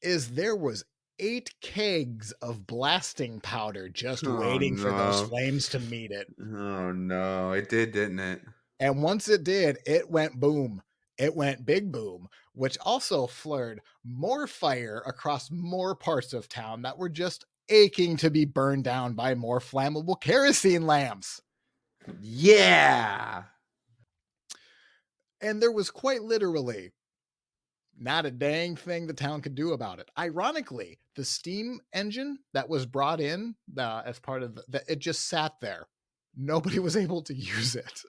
is there was 8 kegs of blasting powder just waiting for those flames to meet it. Oh no, it did, didn't it? And once it did, it went boom. It went big boom, which also flared more fire across more parts of town that were just aching to be burned down by more flammable kerosene lamps. Yeah. And there was quite literally Not a dang thing the town could do about it. Ironically, the steam engine that was brought in as part of it just sat there. Nobody was able to use it.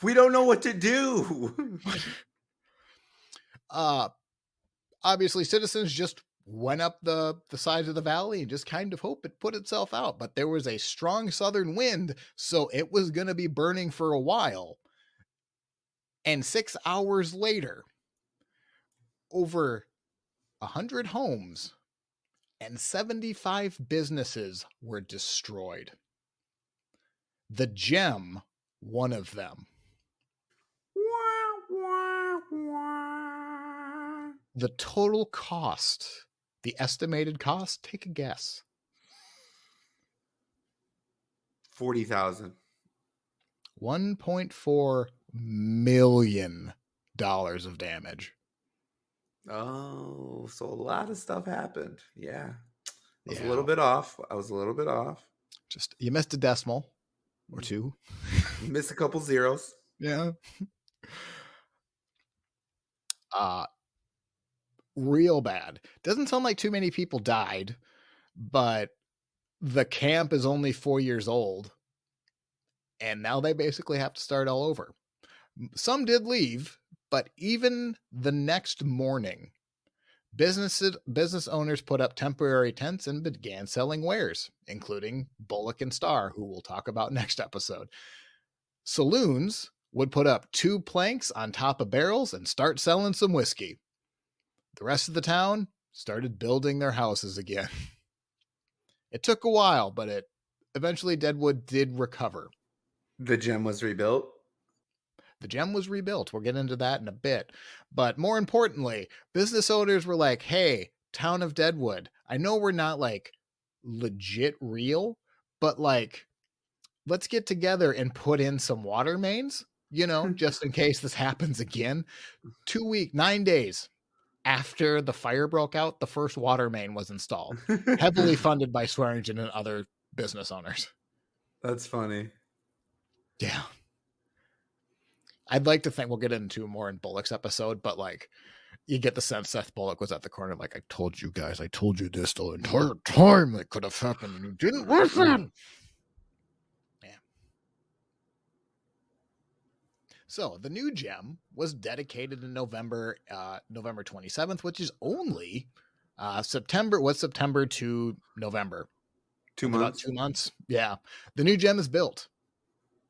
We don't know what to do. Obviously, citizens just went up the sides of the valley and just kind of hope it put itself out. But there was a strong southern wind, so it was going to be burning for a while. And 6 hours later, over 100 homes and 75 businesses were destroyed. The Gem, one of them. The total cost, the estimated cost, take a guess. $40,000. $1.4 million of damage. Oh, so a lot of stuff happened. Yeah. I was a little bit off. Just, you missed a decimal or two. Missed a couple zeros. Yeah. Real bad. Doesn't sound like too many people died, but the camp is only 4 years old. And now they basically have to start all over. Some did leave, but even the next morning, business owners put up temporary tents and began selling wares, including Bullock and Starr, who we'll talk about next episode. Saloons would put up 2 planks on top of barrels and start selling some whiskey. The rest of the town started building their houses again. It took a while, but eventually Deadwood did recover. The Gem was rebuilt? The Gem was rebuilt. We'll get into that in a bit. But more importantly, business owners were like, hey, town of Deadwood, I know we're not like legit real, but like, let's get together and put in some water mains, just in case this happens again. 9 days after the fire broke out, the first water main was installed, heavily funded by Swearingen and other business owners. That's funny. Yeah. I'd like to think we'll get into more in Bullock's episode, but like you get the sense Seth Bullock was at the corner like, I told you guys, I told you this the entire time that could have happened and you didn't listen. Yeah. So the new Gem was dedicated in November 27th, which is only September to November. 2 months. About 2 months. Yeah. The new Gem is built,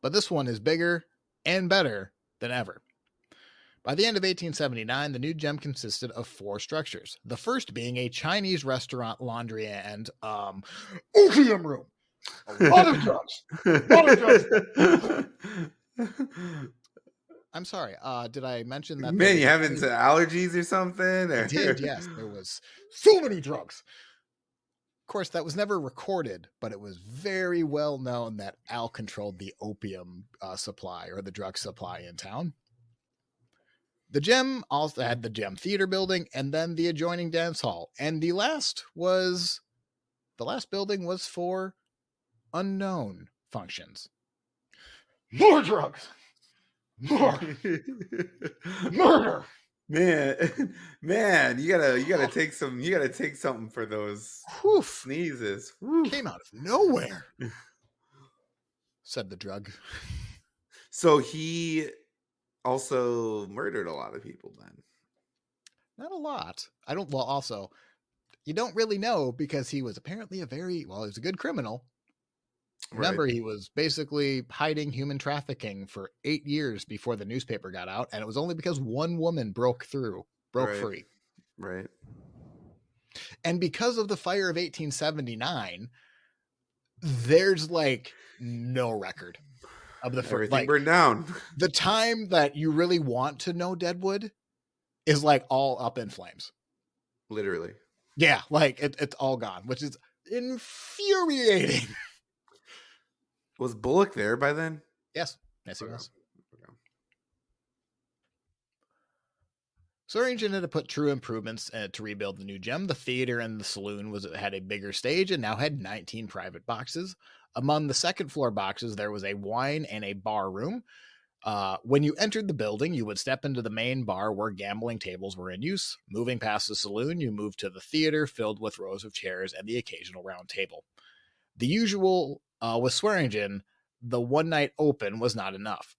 but this one is bigger and better than ever. By the end of 1879, the new Gem consisted of 4 structures. The first being a Chinese restaurant, laundry, and opium room. A lot of drugs. I'm sorry. Did I mention that? Man, you having some allergies or something? I did, yes. There was so many drugs. Of course, that was never recorded, but it was very well known that Al controlled the opium supply or the drug supply in town. The Gem also had the Gem Theater building and then the adjoining dance hall. And the last building was for unknown functions. More drugs. More murder. Man, you gotta take something for those sneezes. Came out of nowhere, said the drug. So he also murdered a lot of people then. Not a lot. Also, you don't really know because he was apparently he was a good criminal. Remember, He was basically hiding human trafficking for 8 years before the newspaper got out, and it was only because one woman broke free. Right. And because of the fire of 1879, there's like no record of the everything burned down. The time that you really want to know Deadwood is like all up in flames. Literally. Yeah, like it's all gone, which is infuriating. Was Bullock there by then? Yes, he was. Swearingen had to put true improvements to rebuild the new Gem. The theater and the saloon had a bigger stage and now had 19 private boxes. Among the second floor boxes, there was a wine and a bar room. When you entered the building, you would step into the main bar where gambling tables were in use. Moving past the saloon, you moved to the theater filled with rows of chairs and the occasional round table. The usual with Swearingen, the one night open was not enough.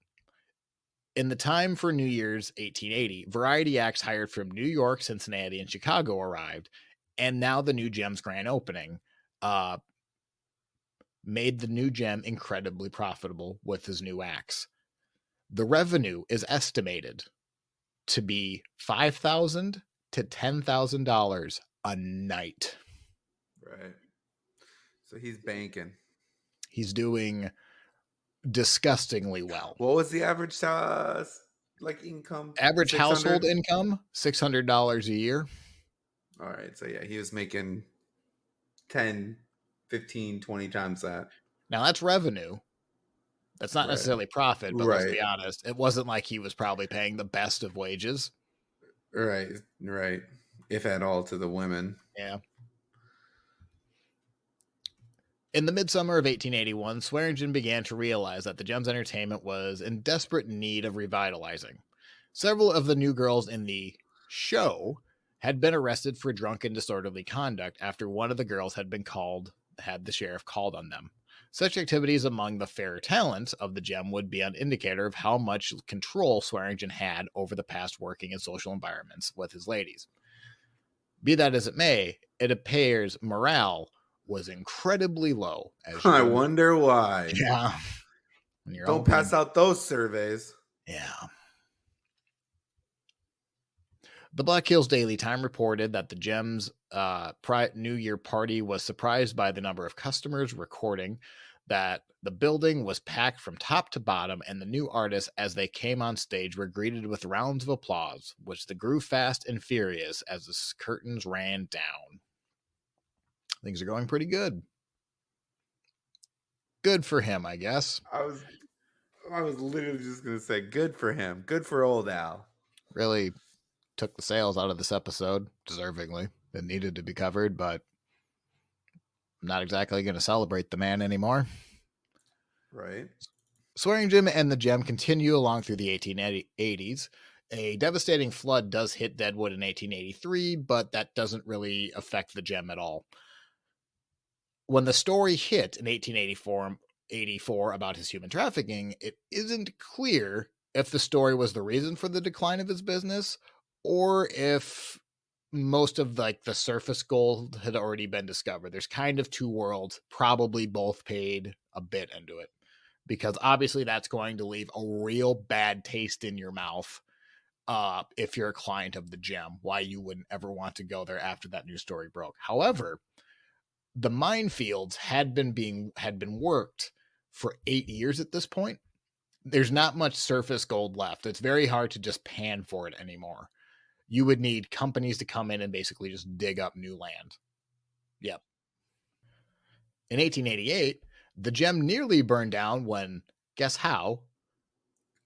In the time for New Year's 1880, variety acts hired from New York, Cincinnati, and Chicago arrived, and now the new gem's grand opening made the new gem incredibly profitable with his new acts. The revenue is estimated to be $5,000 to $10,000 a night. Right. So he's banking. He's doing disgustingly well. What was the average income? Average 600? household income, $600 a year. All right. So yeah, he was making 10, 15, 20 times that. Now that's revenue. That's not necessarily profit, but let's be honest. It wasn't like he was probably paying the best of wages. Right. If at all, to the women. Yeah. In the midsummer of 1881, Swearingen began to realize that the Gem's entertainment was in desperate need of revitalizing. Several of the new girls in the show had been arrested for drunken, disorderly conduct after one of the girls had the sheriff called on them. Such activities among the fair talents of the Gem would be an indicator of how much control Swearingen had over the past working in social environments with his ladies. Be that as it may, it appears morale was incredibly low. I wonder why. Yeah. Don't pass out those surveys. Yeah. The Black Hills Daily Time reported that the Gem's New Year party was surprised by the number of customers, recording that the building was packed from top to bottom, and the new artists, as they came on stage, were greeted with rounds of applause, which grew fast and furious as the curtains ran down. Things are going pretty good. Good for him, I guess. I was literally just going to say, good for him. Good for old Al. Really took the sales out of this episode, deservingly. It needed to be covered, but I'm not exactly going to celebrate the man anymore. Right. Swearingen and the Gem continue along through the 1880s. A devastating flood does hit Deadwood in 1883, but that doesn't really affect the Gem at all. When the story hit in 1884 about his human trafficking, it isn't clear if the story was the reason for the decline of his business or if most of the surface gold had already been discovered. There's kind of two worlds, probably both paid a bit into it, because obviously that's going to leave a real bad taste in your mouth if you're a client of the Gem, why you wouldn't ever want to go there after that news story broke. However, the minefields had been worked for 8 years at this point. There's not much surface gold left. It's very hard to just pan for it anymore. You would need companies to come in and basically just dig up new land. Yep. In 1888, the Gem nearly burned down when, guess how?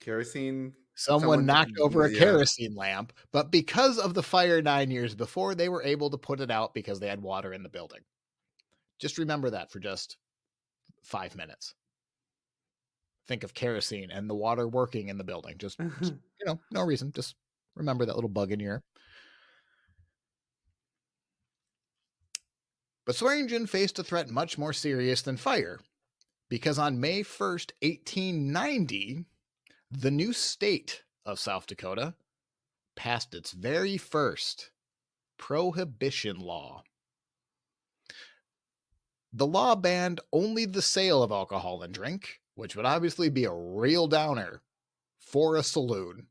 Kerosene. Someone knocked over a kerosene lamp, but because of the fire 9 years before, they were able to put it out because they had water in the building. Just remember that for just 5 minutes. Think of kerosene and the water working in the building. Just no reason. Just remember that little bug in your ear. But Swearingen faced a threat much more serious than fire, because on May 1st, 1890, the new state of South Dakota passed its very first prohibition law. The law banned only the sale of alcohol and drink, which would obviously be a real downer for a saloon.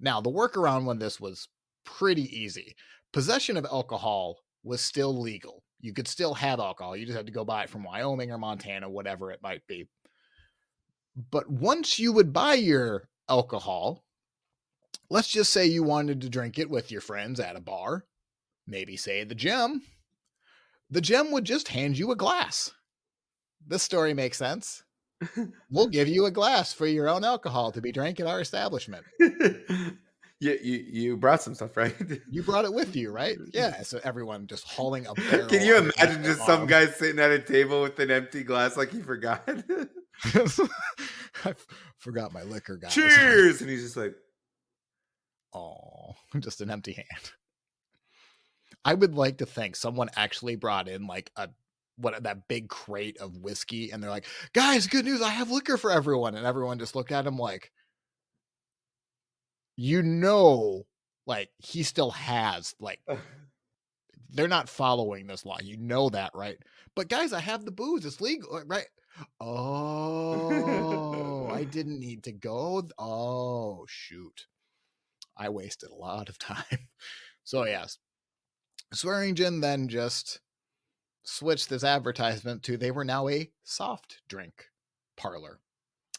Now, the workaround on this was pretty easy. Possession of alcohol was still legal. You could still have alcohol. You just had to go buy it from Wyoming or Montana, whatever it might be. But once you would buy your alcohol, let's just say you wanted to drink it with your friends at a bar, maybe say the Gem would just hand you a glass. This story makes sense. We'll give you a glass for your own alcohol to be drank at our establishment. You brought some stuff, right? You brought it with you, right? Yeah. So everyone just hauling a barrel. Can you imagine just some guy sitting at a table with an empty glass like he forgot? I forgot my liquor, guys. Cheers! And he's just like, oh, just an empty hand. I would like to think someone actually brought in like that big crate of whiskey, and they're like, guys, good news, I have liquor for everyone. And everyone just looked at him like, like he still has, like, they're not following this law. You know that, right? But guys, I have the booze. It's legal, right? Oh, I didn't need to go. Oh, shoot. I wasted a lot of time. So yes, Swearingen then just switched this advertisement to they were now a soft drink parlor.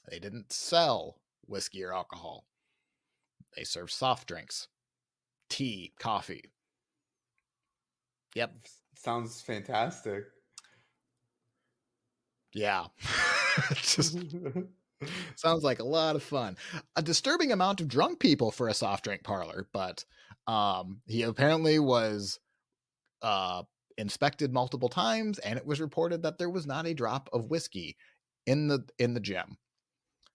They didn't sell whiskey or alcohol. They served soft drinks, tea, coffee. Yep. Sounds fantastic. Yeah. Just sounds like a lot of fun. A disturbing amount of drunk people for a soft drink parlor, but he apparently was inspected multiple times, and it was reported that there was not a drop of whiskey in the gym.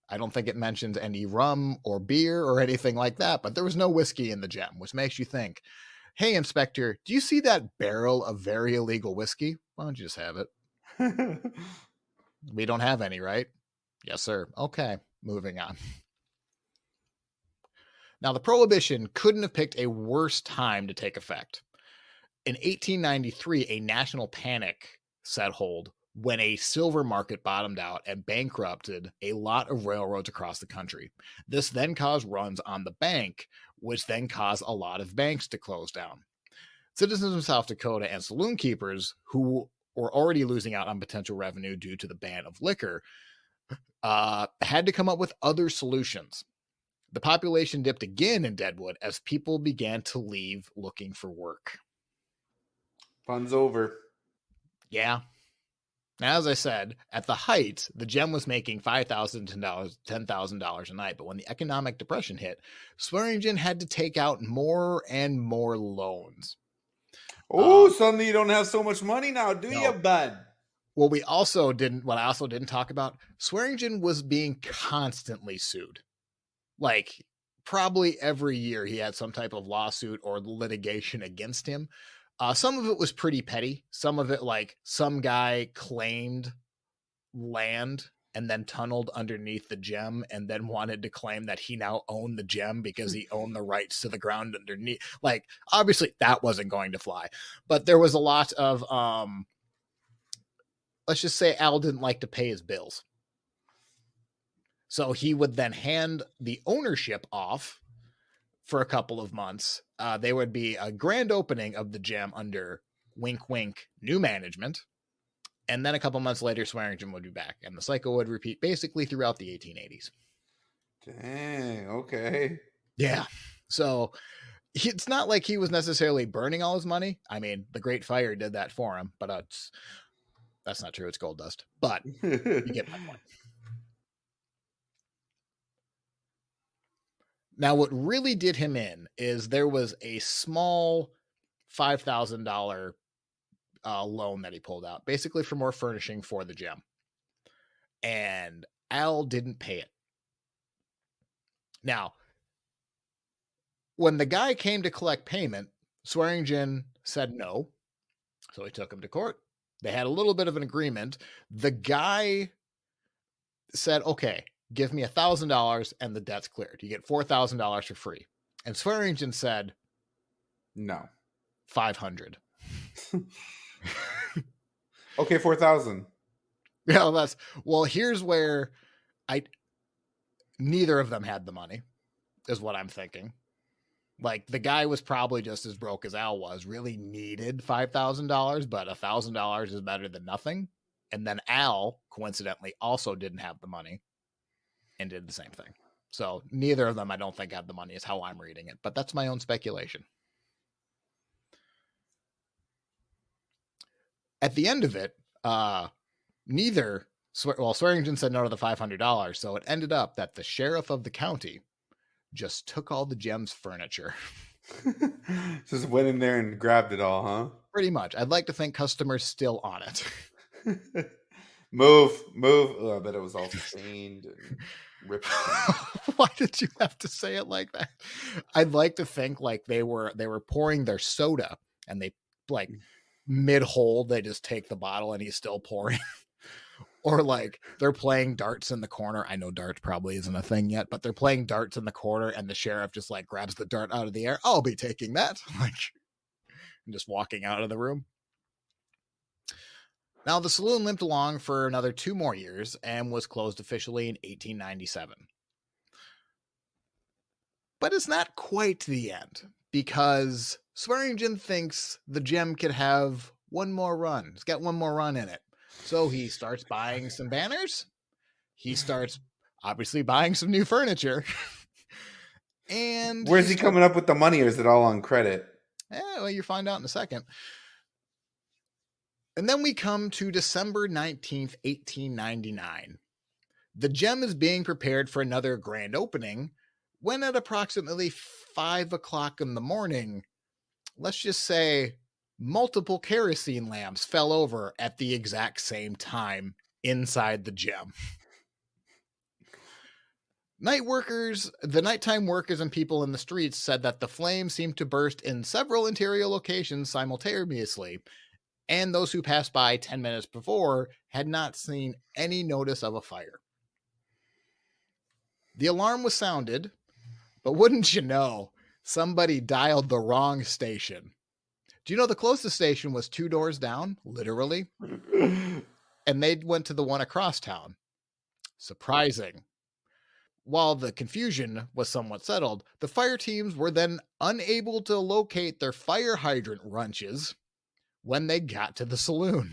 I don't think it mentions any rum or beer or anything like that, but there was no whiskey in the gym, which makes you think, hey, inspector, do you see that barrel of very illegal whiskey? Why don't you just have it? We don't have any, right? Yes, sir. Okay, moving on. Now, the prohibition couldn't have picked a worse time to take effect. In 1893, a national panic set hold when a silver market bottomed out and bankrupted a lot of railroads across the country. This then caused runs on the bank, which then caused a lot of banks to close down. Citizens of South Dakota and saloon keepers who were already losing out on potential revenue due to the ban of liquor had to come up with other solutions. The population dipped again in Deadwood as people began to leave looking for work. Fun's over. Yeah. Now, as I said, at the height, the gem was making $5,000 to $10,000 a night. But when the economic depression hit, Swearingen had to take out more and more loans. Oh, suddenly you don't have so much money now, do you, bud? Well, what I also didn't talk about, Swearingen was being constantly sued. Like, probably every year he had some type of lawsuit or litigation against him. Some of it was pretty petty. Some of it, like, some guy claimed land and then tunneled underneath the gem and then wanted to claim that he now owned the gem because he owned the rights to the ground underneath. Like, obviously that wasn't going to fly. But there was a lot of, let's just say Al didn't like to pay his bills. So he would then hand the ownership off for a couple of months. There would be a grand opening of the gem under wink, wink, new management. And then a couple months later, Swearingen would be back. And the cycle would repeat basically throughout the 1880s. Dang, okay. Yeah. So it's not like he was necessarily burning all his money. I mean, the Great Fire did that for him, but that's not true. It's gold dust. But you get my point. Now, what really did him in is there was a small $5,000 loan that he pulled out, basically for more furnishing for the gem. And Al didn't pay it. Now, when the guy came to collect payment, Swearingen said no. So he took him to court. They had a little bit of an agreement. The guy said, okay, give me $1,000 and the debt's cleared. You get $4,000 for free. And Swearingen said, no, 500. Okay, 4,000. Yeah, here's where neither of them had the money, is what I'm thinking. Like, the guy was probably just as broke as Al was, really needed $5,000, but $1,000 is better than nothing. And then Al, coincidentally, also didn't have the money and did the same thing. So neither of them, I don't think, had the money, is how I'm reading it. But that's my own speculation. At the end of it, Swearingen said no to the $500. So it ended up that the sheriff of the county just took all the gem's furniture. Just went in there and grabbed it all, huh? Pretty much. I'd like to think customers still on it. Move. Oh, I bet it was all stained and ripped. Why did you have to say it like that? I'd like to think like they were pouring their soda and they like mid-hole, they just take the bottle and he's still pouring. Or like they're playing darts in the corner. I know darts probably isn't a thing yet, but they're playing darts in the corner and the sheriff just like grabs the dart out of the air. I'll be taking that. Like, and just walking out of the room. Now, the saloon limped along for another 2 more years and was closed officially in 1897. But it's not quite the end, because Swearingen thinks the gem could have one more run. It's got one more run in it. So he starts buying some banners. He starts obviously buying some new furniture. And where's he coming up with the money, or is it all on credit? Well, you'll find out in a second. And then we come to December 19th, 1899. The gem is being prepared for another grand opening when at approximately 5 o'clock in the morning, let's just say multiple kerosene lamps fell over at the exact same time inside the gem. The nighttime workers and people in the streets said that the flames seemed to burst in several interior locations simultaneously, and those who passed by 10 minutes before had not seen any notice of a fire. The alarm was sounded, but wouldn't you know, somebody dialed the wrong station. Do you know the closest station was 2 doors down, literally? And they went to the one across town. Surprising. While the confusion was somewhat settled, the fire teams were then unable to locate their fire hydrant wrenches when they got to the saloon.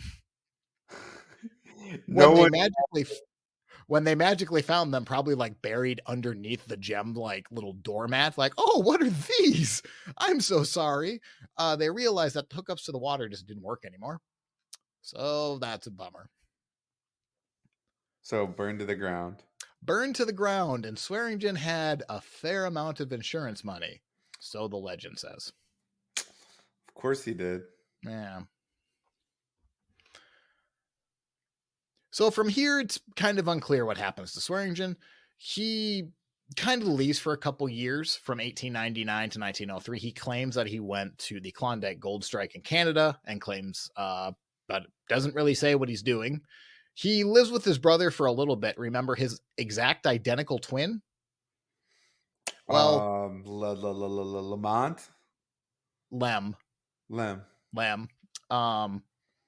When they magically found them, probably like buried underneath the gem, like little doormat, like, oh, what are these? I'm so sorry. They realized that the hookups to the water just didn't work anymore. So that's a bummer. So burned to the ground. Burned to the ground, and Swearingen had a fair amount of insurance money. So the legend says. Of course he did. Yeah. So from here, it's kind of unclear what happens to Swearingen. He kind of leaves for a couple years from 1899 to 1903. He claims that he went to the Klondike Gold Strike in Canada and claims, but doesn't really say what he's doing. He lives with his brother for a little bit. Remember his exact identical twin? Well, Lamont? Lem.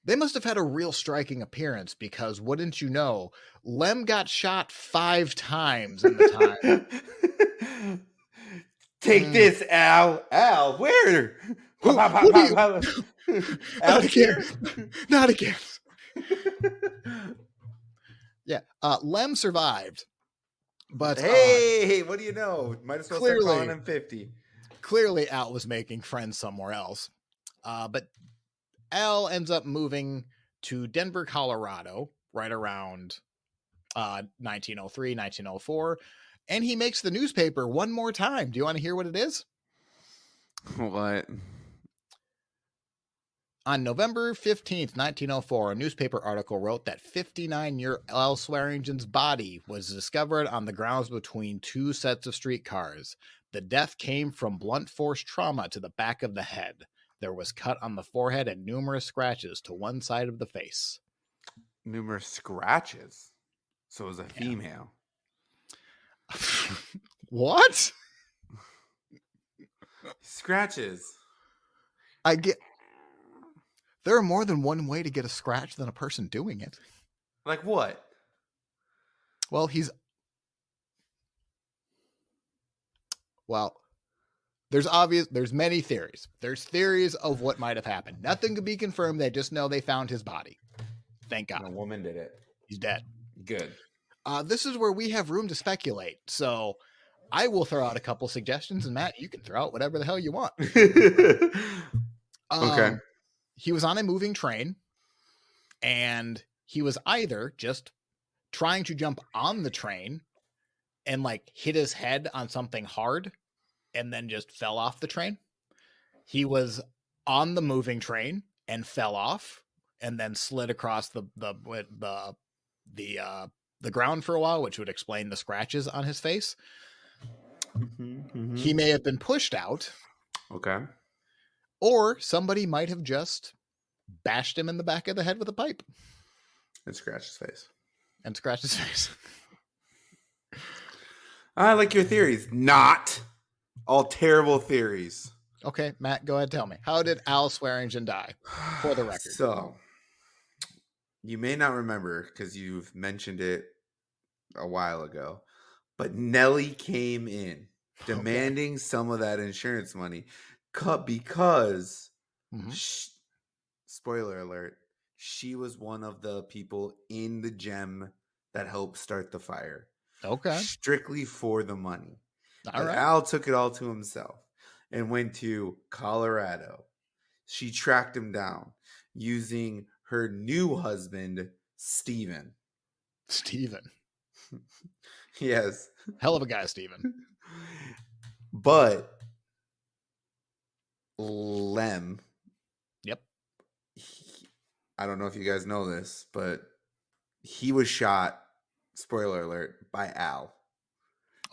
They must have had a real striking appearance, because wouldn't you know, Lem got shot 5 times in the time. Take this, Al. Al, where? Not again. Not again. Yeah, Lem survived. But hey, what do you know? Might as well start calling him 50. Clearly, Al was making friends somewhere else. But Al ends up moving to Denver, Colorado, right around 1903, 1904, and he makes the newspaper one more time. Do you want to hear what it is? What? On November 15th, 1904, a newspaper article wrote that 59-year Al Swearingen's body was discovered on the grounds between 2 sets of streetcars. The death came from blunt force trauma to the back of the head. There was cut on the forehead and numerous scratches to one side of the face. Numerous scratches? So it was a female. What? Scratches. There are more than one way to get a scratch than a person doing it. Like what? Well, there's many theories. There's theories of what might have happened. Nothing could be confirmed. They just know they found his body. Thank God. A woman did it. He's dead. Good. This is where we have room to speculate. So I will throw out a couple suggestions, and Matt, you can throw out whatever the hell you want. Okay. He was on a moving train, and he was either just trying to jump on the train and like hit his head on something hard and then just fell off the train. He was on the moving train and fell off and then slid across the the ground for a while, which would explain the scratches on his face. He may have been pushed out. Okay. Or somebody might have just bashed him in the back of the head with a pipe. And scratched his face. I like your theories. Not all terrible theories. Okay, Matt, go ahead. Tell me. How did Al Swearingen die? For the record. So, you may not remember because you've mentioned it a while ago, but Nellie came in demanding some of that insurance money because, spoiler alert, she was one of the people in the gem that helped start the fire. Okay. Strictly for the money. All right. Al took it all to himself and went to Colorado. She tracked him down using her new husband, Steven. Yes. Hell of a guy, Steven. But Lem. Yep. I don't know if you guys know this, but he was shot, spoiler alert, by Al.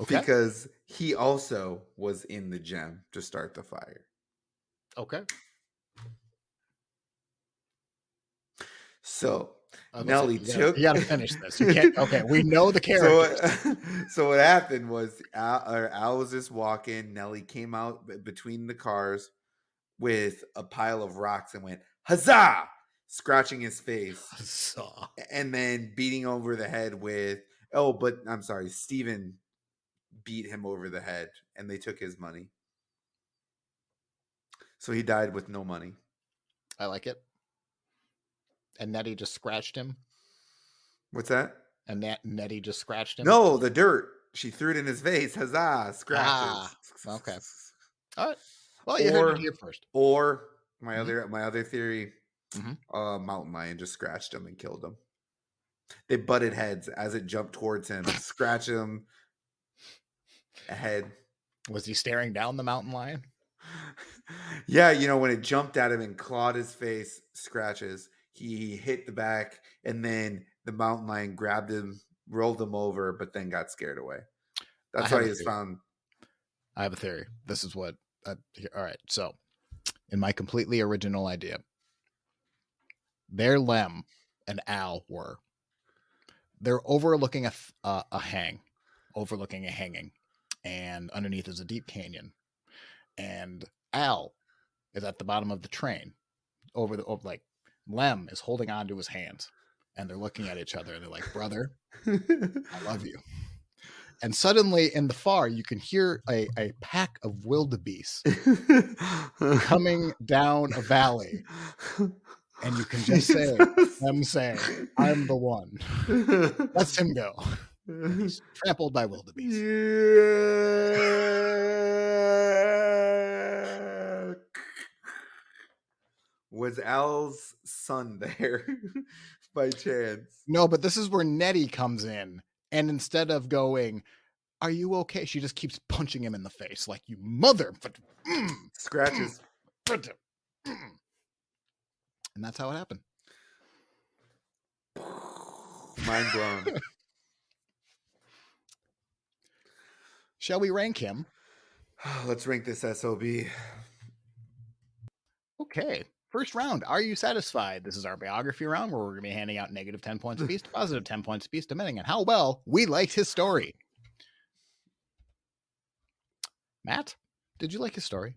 Okay. Because he also was in the gem to start the fire. Okay. So Nellie took. You got to finish this. You can't. Okay, we know the characters. So what happened was Al was just walking. Nellie came out between the cars with a pile of rocks and went huzzah, scratching his face, huzzah. And then beating over the head with. Oh, but I'm sorry, Steven beat him over the head, and they took his money. So he died with no money. I like it. And Nettie just scratched him. What's that? And Nettie just scratched him. No, the dirt. She threw it in his face. Huzzah! Scratches. Okay. All right. Well, you heard it here first. Or my other theory. Mountain lion just scratched him and killed him. They butted heads as it jumped towards him. Scratch him. Ahead. Was he staring down the mountain lion? Yeah, when it jumped at him and clawed his face, scratches. He hit the back, and then the mountain lion grabbed him, rolled him over, but then got scared away. That's why he's found. I have a theory. This is what. All right. So, in my completely original idea, there Lem and Al were. They're overlooking a hanging, and underneath is a deep canyon, and Al is at the bottom of the train, over Lem is holding on to his hands, and they're looking at each other, and they're like, "Brother, I love you." And suddenly, in the far, you can hear a pack of wildebeest coming down a valley. And you can just say, them saying, "I'm the one." Let's him go. He's trampled by wildebeest. Yeah. Was Al's son there by chance? No, but this is where Nettie comes in. And instead of going, "Are you okay?" she just keeps punching him in the face like, "You mother." Scratches. And that's how it happened. Mind blown. Shall we rank him? Let's rank this SOB. Okay. First round. Are you satisfied? This is our biography round where we're going to be handing out negative 10 points apiece to positive 10 points apiece, depending on how well we liked his story. Matt, did you like his story?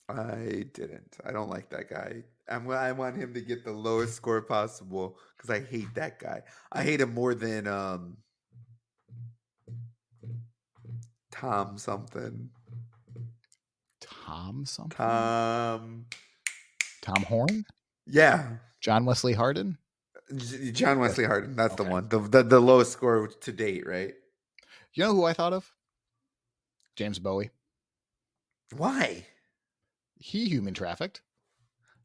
I didn't. I don't like that guy. I want him to get the lowest score possible because I hate that guy. I hate him more than Tom something. Tom something? Tom Horn? Yeah. John Wesley Hardin? John Wesley Hardin. That's the one. The lowest score to date, right? You know who I thought of? James Bowie. Why? He human trafficked.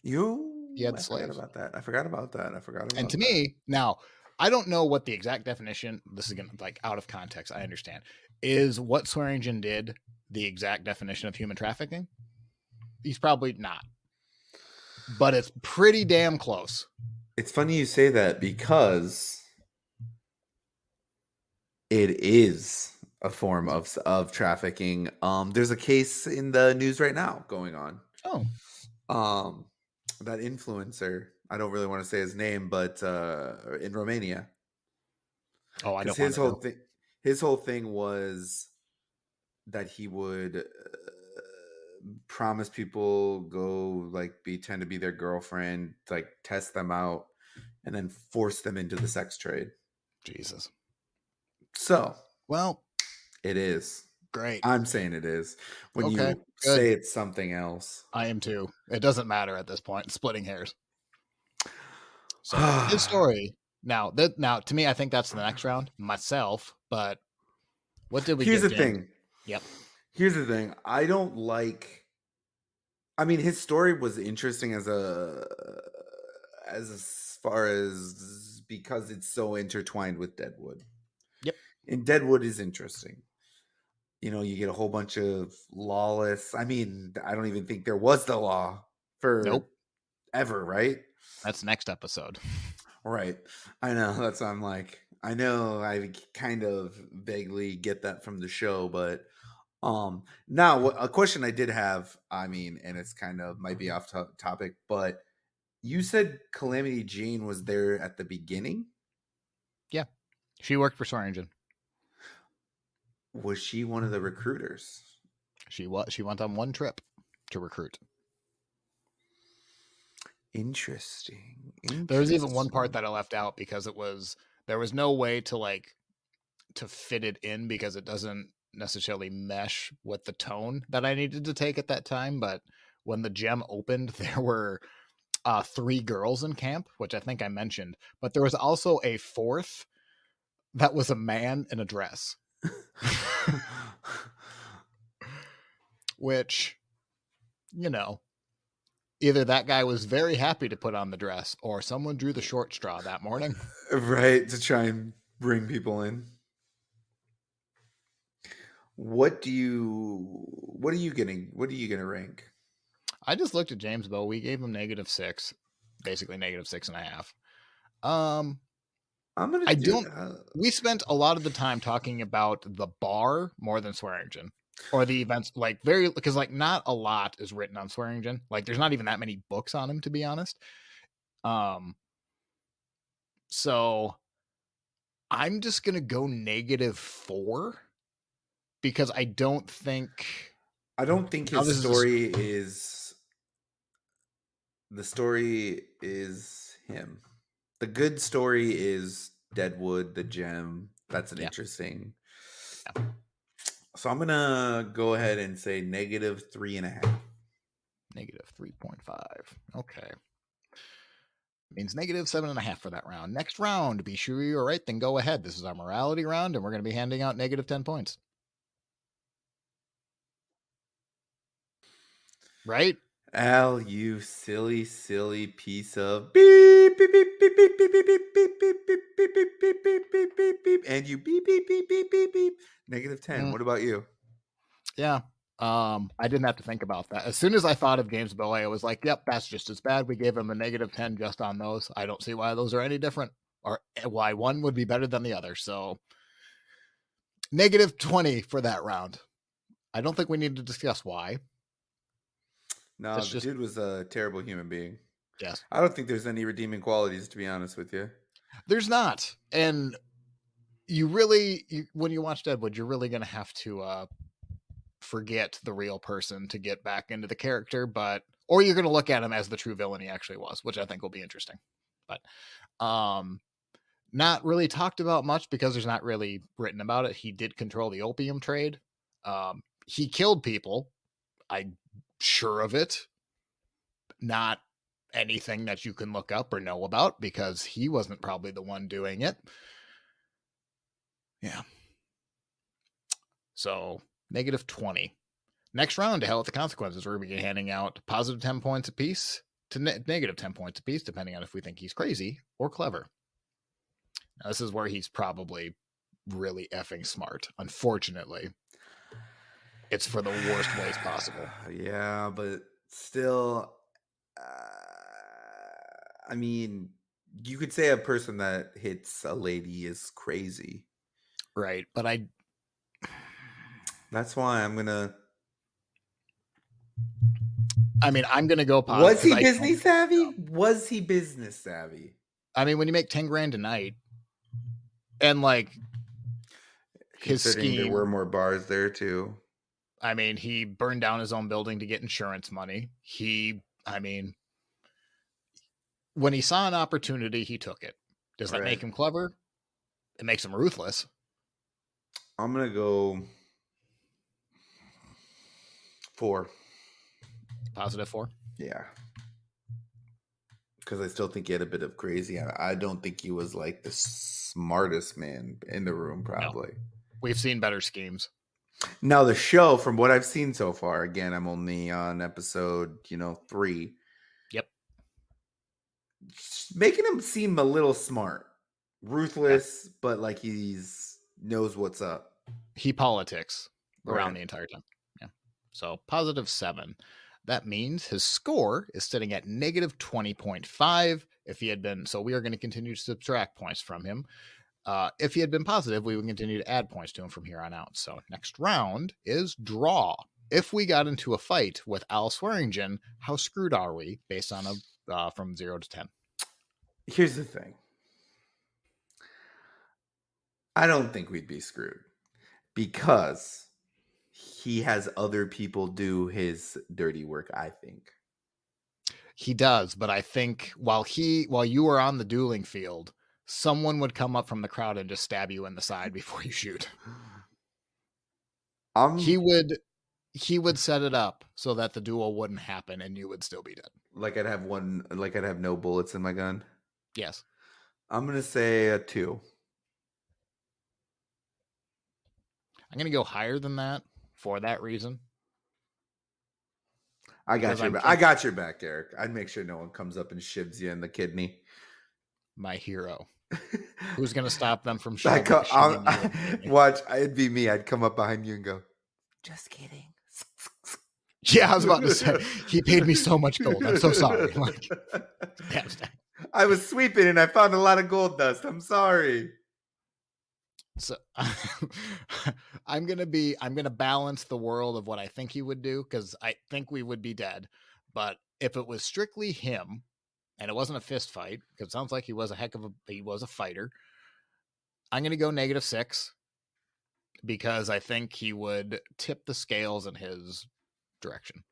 He had the slaves. I forgot about that. And to me, now, I don't know what the exact definition, this is going to out of context, I understand. Is what Swearingen did the exact definition of human trafficking? He's probably not. But it's pretty damn close. It's funny you say that because It is a form of trafficking. There's a case in the news right now going on. Oh, Um, that influencer, I don't really want to say his name, but in Romania, oh, I because don't want to know. his whole thing was that he would promise people, go like pretend to be their girlfriend, like test them out, and then force them into the sex trade. Jesus. So Well, it is. great. I'm saying it is. When Okay, you good. say it's something else. I am too. It doesn't matter at this point. Splitting hairs. So his story. Now to me, I think that's the next round myself. But what did we Here's give the James? thing. Yep. Here's the thing. I don't like. I mean, his story was interesting as far as because it's so intertwined with Deadwood. Yep. And Deadwood is interesting. You get a whole bunch of lawless. I mean, I don't even think there was the law for Nope. ever, right? That's next episode. Right. I know. That's why I'm like, I know I kind of vaguely get that from the show, but now a question I did have, I mean, and it's kind of might be off topic, but you said Calamity Jane was there at the beginning. Yeah. She worked for Swearingen. Was she one of the recruiters? She went on one trip to recruit. Interesting. There was even one part Interesting. that I left out because there was no way to fit it in because it doesn't necessarily mesh with the tone that I needed to take at that time. But when the gem opened, there were 3 girls in camp, which I think I mentioned, but there was also a fourth that was a man in a dress, which, you know, either that guy was very happy to put on the dress or someone drew the short straw that morning. Right, to try and bring people in. What are you gonna rank? I just looked at James Bow. We gave him -6, basically -6.5. Um, I'm gonna I do don't. We spent a lot of the time talking about the bar more than Swearingen or the events, like because like not a lot is written on Swearingen. Like there's not even that many books on him, to be honest. Um, so I'm just gonna go -4 because I don't think I don't think now his this is story is the story is him. The good story is Deadwood, the gem. That's an yeah, interesting. yeah. So I'm gonna go ahead and say -3.5. -3.5. Okay. Means -7.5 for that round. Next round, be sure you're right, then go ahead. This is our morality round, and we're going to be handing out -10 points. Right? Al, you silly, silly piece of beep beep beep beep beep beep beep beep beep beep beep beep beep beep beep beep beep beep, and you beep beep beep beep beep beep. -10. Mm, What about you? yeah. I didn't have to think about that. As soon as I thought of James Bowie, I was like, yep, that's just as bad. We gave him a -10 just on those. I don't see why those are any different or why one would be better than the other. So -20 for that round. I don't think we need to discuss why. No, That's the just, dude was a terrible human being. yes. I don't think there's any redeeming qualities, to be honest with you. There's not. And when you watch Deadwood, you're really going to have to forget the real person to get back into the character, but or you're going to look at him as the true villain he actually was, which I think will be interesting. But not really talked about much because there's not really written about it. He did control the opium trade. He killed people. I'm sure of it. Not anything that you can look up or know about because he wasn't probably the one doing it. Yeah. So -20. Next round, to hell with the consequences. We're going to be handing out positive 10 points apiece to negative 10 points apiece, depending on if we think he's crazy or clever. Now, this is where he's probably really effing smart. Unfortunately, it's for the worst ways possible. Yeah, but still, I mean, you could say a person that hits a lady is crazy. Right. But That's why I'm gonna. I'm going to go positive Was because he business savvy? Was he business savvy? when you make 10 grand a night and like his Considering there scheme, were more bars there too. he burned down his own building to get insurance money. When he saw an opportunity, he took it. Does that make him clever? It makes him ruthless. I'm going to go 4. Positive 4? Yeah. Because I still think he had a bit of crazy. I don't think he was like the smartest man in the room, probably. No. We've seen better schemes. Now, the show, from what I've seen so far, again, I'm only on episode, 3. Yep. Making him seem a little smart. Ruthless, but like he's knows what's up. He politics around the entire time. Yeah. So positive 7. That means his score is sitting at negative 20.5. If he had been, so we are going to continue to subtract points from him. If he had been positive, we would continue to add points to him from here on out. So next round is draw. If we got into a fight with Al Swearingen, how screwed are we based on from 0 to 10? Here's the thing. I don't think we'd be screwed because he has other people do his dirty work, I think. He does, but I think while you were on the dueling field, someone would come up from the crowd and just stab you in the side before you shoot. He would set it up so that the duel wouldn't happen and you would still be dead. Like I'd have no bullets in my gun. Yes. I'm going to say a 2. I'm going to go higher than that for that reason. I got your back, Eric. I'd make sure no one comes up and shivs you in the kidney. My hero. Who's going to stop them from watch, it'd be me. I'd come up behind you and go, just kidding. Yeah, I was about to say, he paid me so much gold. I'm so sorry. I was sweeping and I found a lot of gold dust. I'm sorry. So I'm going to balance the world of what I think he would do, because I think we would be dead. But if it was strictly him and it wasn't a fist fight, because it sounds like he was a fighter, I'm going to go negative 6 because I think he would tip the scales in his direction.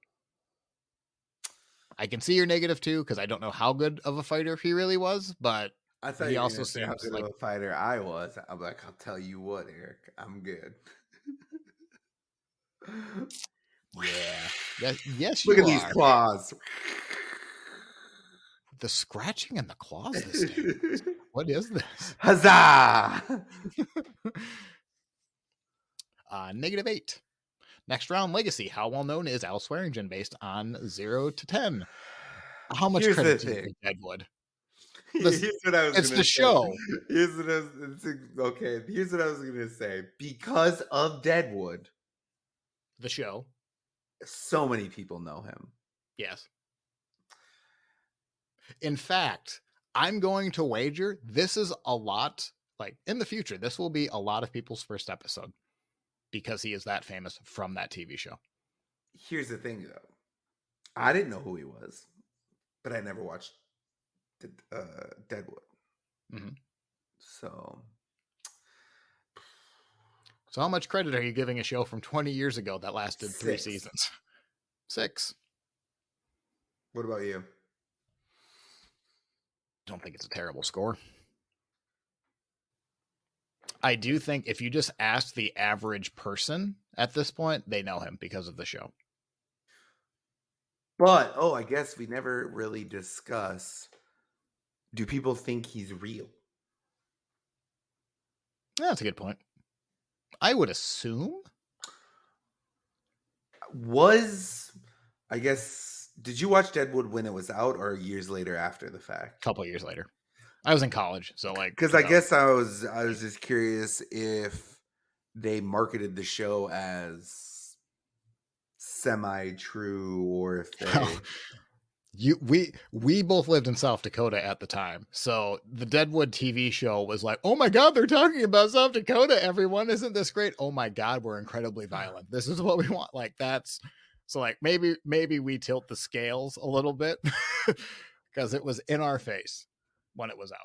I can see your negative 2 because I don't know how good of a fighter he really was, but I thought he also seems how good of a fighter I was. I'm like, I'll tell you what, Eric, I'm good. Yeah. Yes, Look at these claws. The scratching and the claws this day. What is this? Huzzah! Negative 8. Next round, legacy. How well known is Al Swearingen based on 0 to 10? How much credit do you give Deadwood? Here's what I was it's the show. Here's what I was going to say. Because of Deadwood, the show, so many people know him. Yes. In fact, I'm going to wager this is a lot, like in the future, this will be a lot of people's first episode because he is that famous from that TV show. Here's the thing, though. I didn't know who he was, but I never watched Deadwood. Mm-hmm. So how much credit are you giving a show from 20 years ago that lasted 3 seasons? 6. What about you? I don't think it's a terrible score. I do think if you just ask the average person at this point, they know him because of the show. But, I guess we never really discuss, do people think he's real? That's a good point. I would assume. Did you watch Deadwood when it was out or years later after the fact? A couple of years later. I was in college, so because I guess I was just curious if they marketed the show as semi-true or if they We both lived in South Dakota at the time, so the Deadwood TV show was like, oh my god, they're talking about South Dakota, everyone, isn't this great? Oh my god, we're incredibly violent, this is what we want. Like, that's so, like, maybe we tilt the scales a little bit because it was in our face when it was out.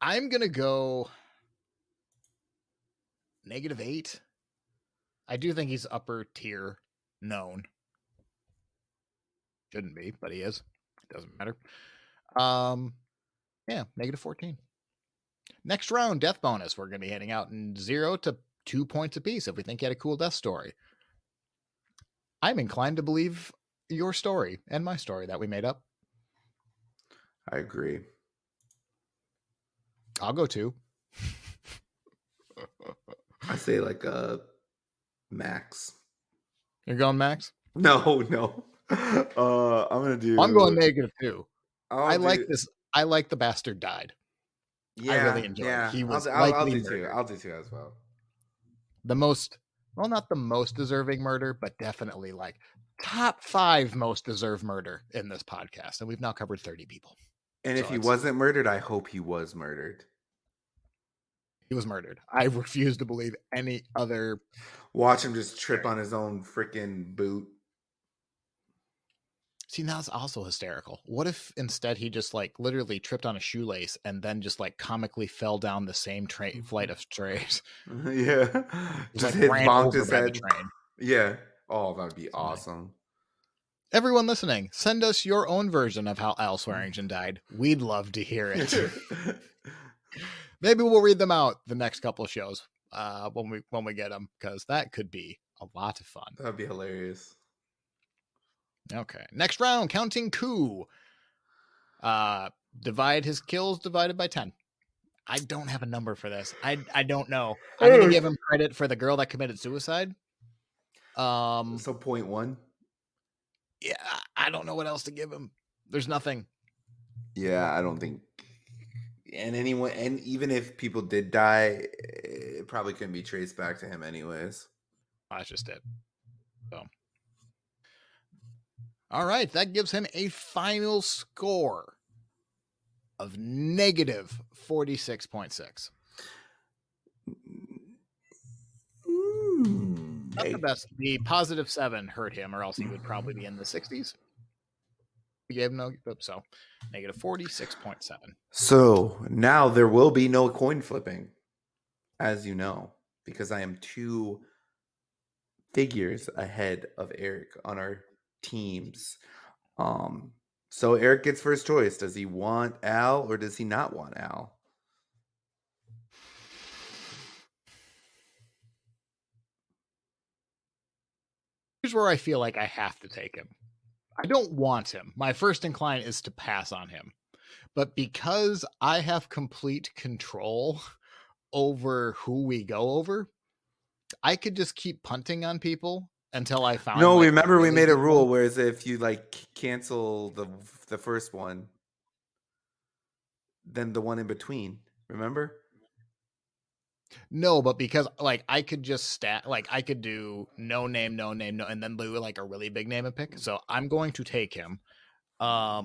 I'm gonna go -8. I do think he's upper tier known. Shouldn't be, but he is. It doesn't matter. Yeah, -14. Next round, death bonus. We're going to be handing out in 0 to 2 points apiece if we think you had a cool death story. I'm inclined to believe your story and my story that we made up. I agree. I'll go 2. I say like max. You're going max? No. I'm going -2. I like this. I like the bastard died. Yeah, I really enjoyed it. He was I'll do 2. I'll do 2 as well. The most, well, not the most deserving murder, but definitely like top 5 most deserved murder in this podcast. And we've now covered 30 people. And if he wasn't murdered, I hope he was murdered. He was murdered. I refuse to believe any other. Watch him just trip on his own freaking boot. See, that's also hysterical. What if instead he just like literally tripped on a shoelace and then just like comically fell down the same flight of stairs? Yeah. Just like ran over his head. The train. Yeah. Oh, that would be awesome. Everyone listening, send us your own version of how Al Swearingen died. We'd love to hear it. Maybe we'll read them out the next couple of shows when we get them, because that could be a lot of fun. That'd be hilarious. Okay. Next round, counting coup. Divide his kills divided by 10. I don't have a number for this. I don't know. I'm going to give him credit for the girl that committed suicide. So 0.1. Yeah, I don't know what else to give him. There's nothing. Yeah, I don't think. And even if people did die, it probably couldn't be traced back to him anyways. That's just it. So. All right, that gives him a final score of -46.6. Not the best. The +7 hurt him, or else he would probably be in the 60s. We gave him no, so -46.7. So now there will be no coin flipping, as you know, because I am 2 figures ahead of Eric on our teams. So Eric gets first choice. Does he want Al or does he not want Al? Here's where I feel like I have to take him. I don't want him. My first incline is to pass on him. But because I have complete control over who we go over, I could just keep punting on people until I found. No, remember we made a rule where if you like cancel the first one, then the one in between. Remember? No, but because like I could just I could do no name, and then do like a really big name and pick. So I'm going to take him. I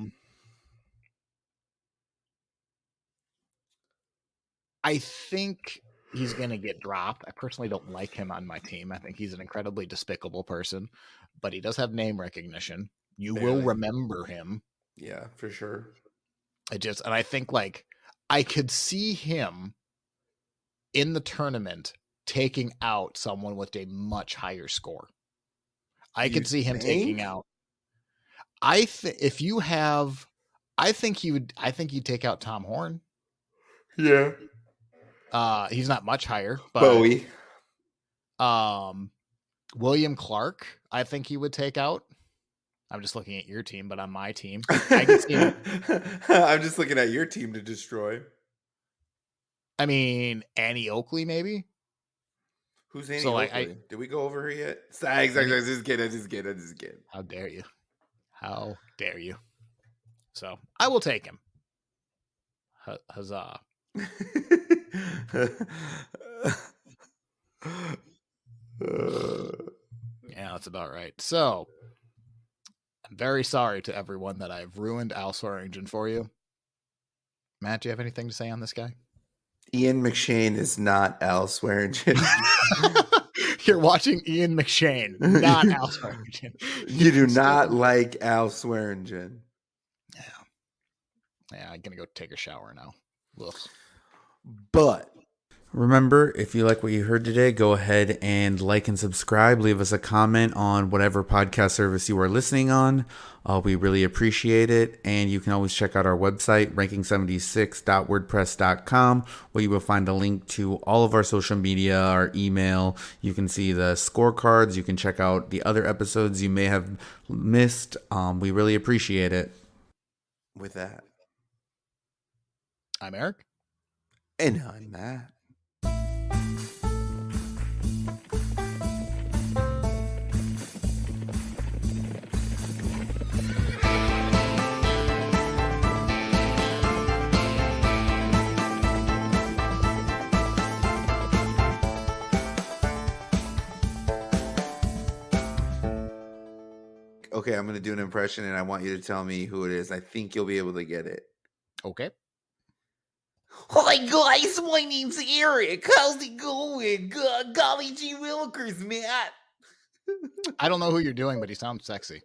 think he's going to get dropped. I personally don't like him on my team. I think he's an incredibly despicable person, but he does have name recognition. You will remember him. Yeah, for sure. And I think like I could see him in the tournament taking out someone with a much higher score. I could see him taking out. I think he'd take out Tom Horn. Yeah. He's not much higher, but Bowie. William Clark, I think he would take out. I'm just looking at your team, but on my team, I can see him. I'm just looking at your team to destroy. I mean, Annie Oakley, maybe. Who's Annie Oakley? Did we go over her yet? Exactly. I just get. How dare you? How dare you? So I will take him. Huzzah. Yeah, that's about right. So I'm very sorry to everyone that I've ruined Al Swearingen for you. Matt, do you have anything to say on this guy? Ian McShane is not Al Swearingen. You're watching Ian McShane, not Al Swearingen. You do not like Al Swearingen. Yeah, I'm gonna go take a shower now. Ugh. But remember, if you like what you heard today, go ahead and like and subscribe. Leave us a comment on whatever podcast service you are listening on. We really appreciate it. And you can always check out our website, ranking76.wordpress.com, where you will find a link to all of our social media, our email. You can see the scorecards. You can check out the other episodes you may have missed. We really appreciate it. With that, I'm Eric. And I'm Matt. Okay, I'm going to do an impression, and I want you to tell me who it is. I think you'll be able to get it. Okay. Hi, guys. My name's Eric. How's it going? Golly gee willikers, Matt. I don't know who you're doing, but he sounds sexy.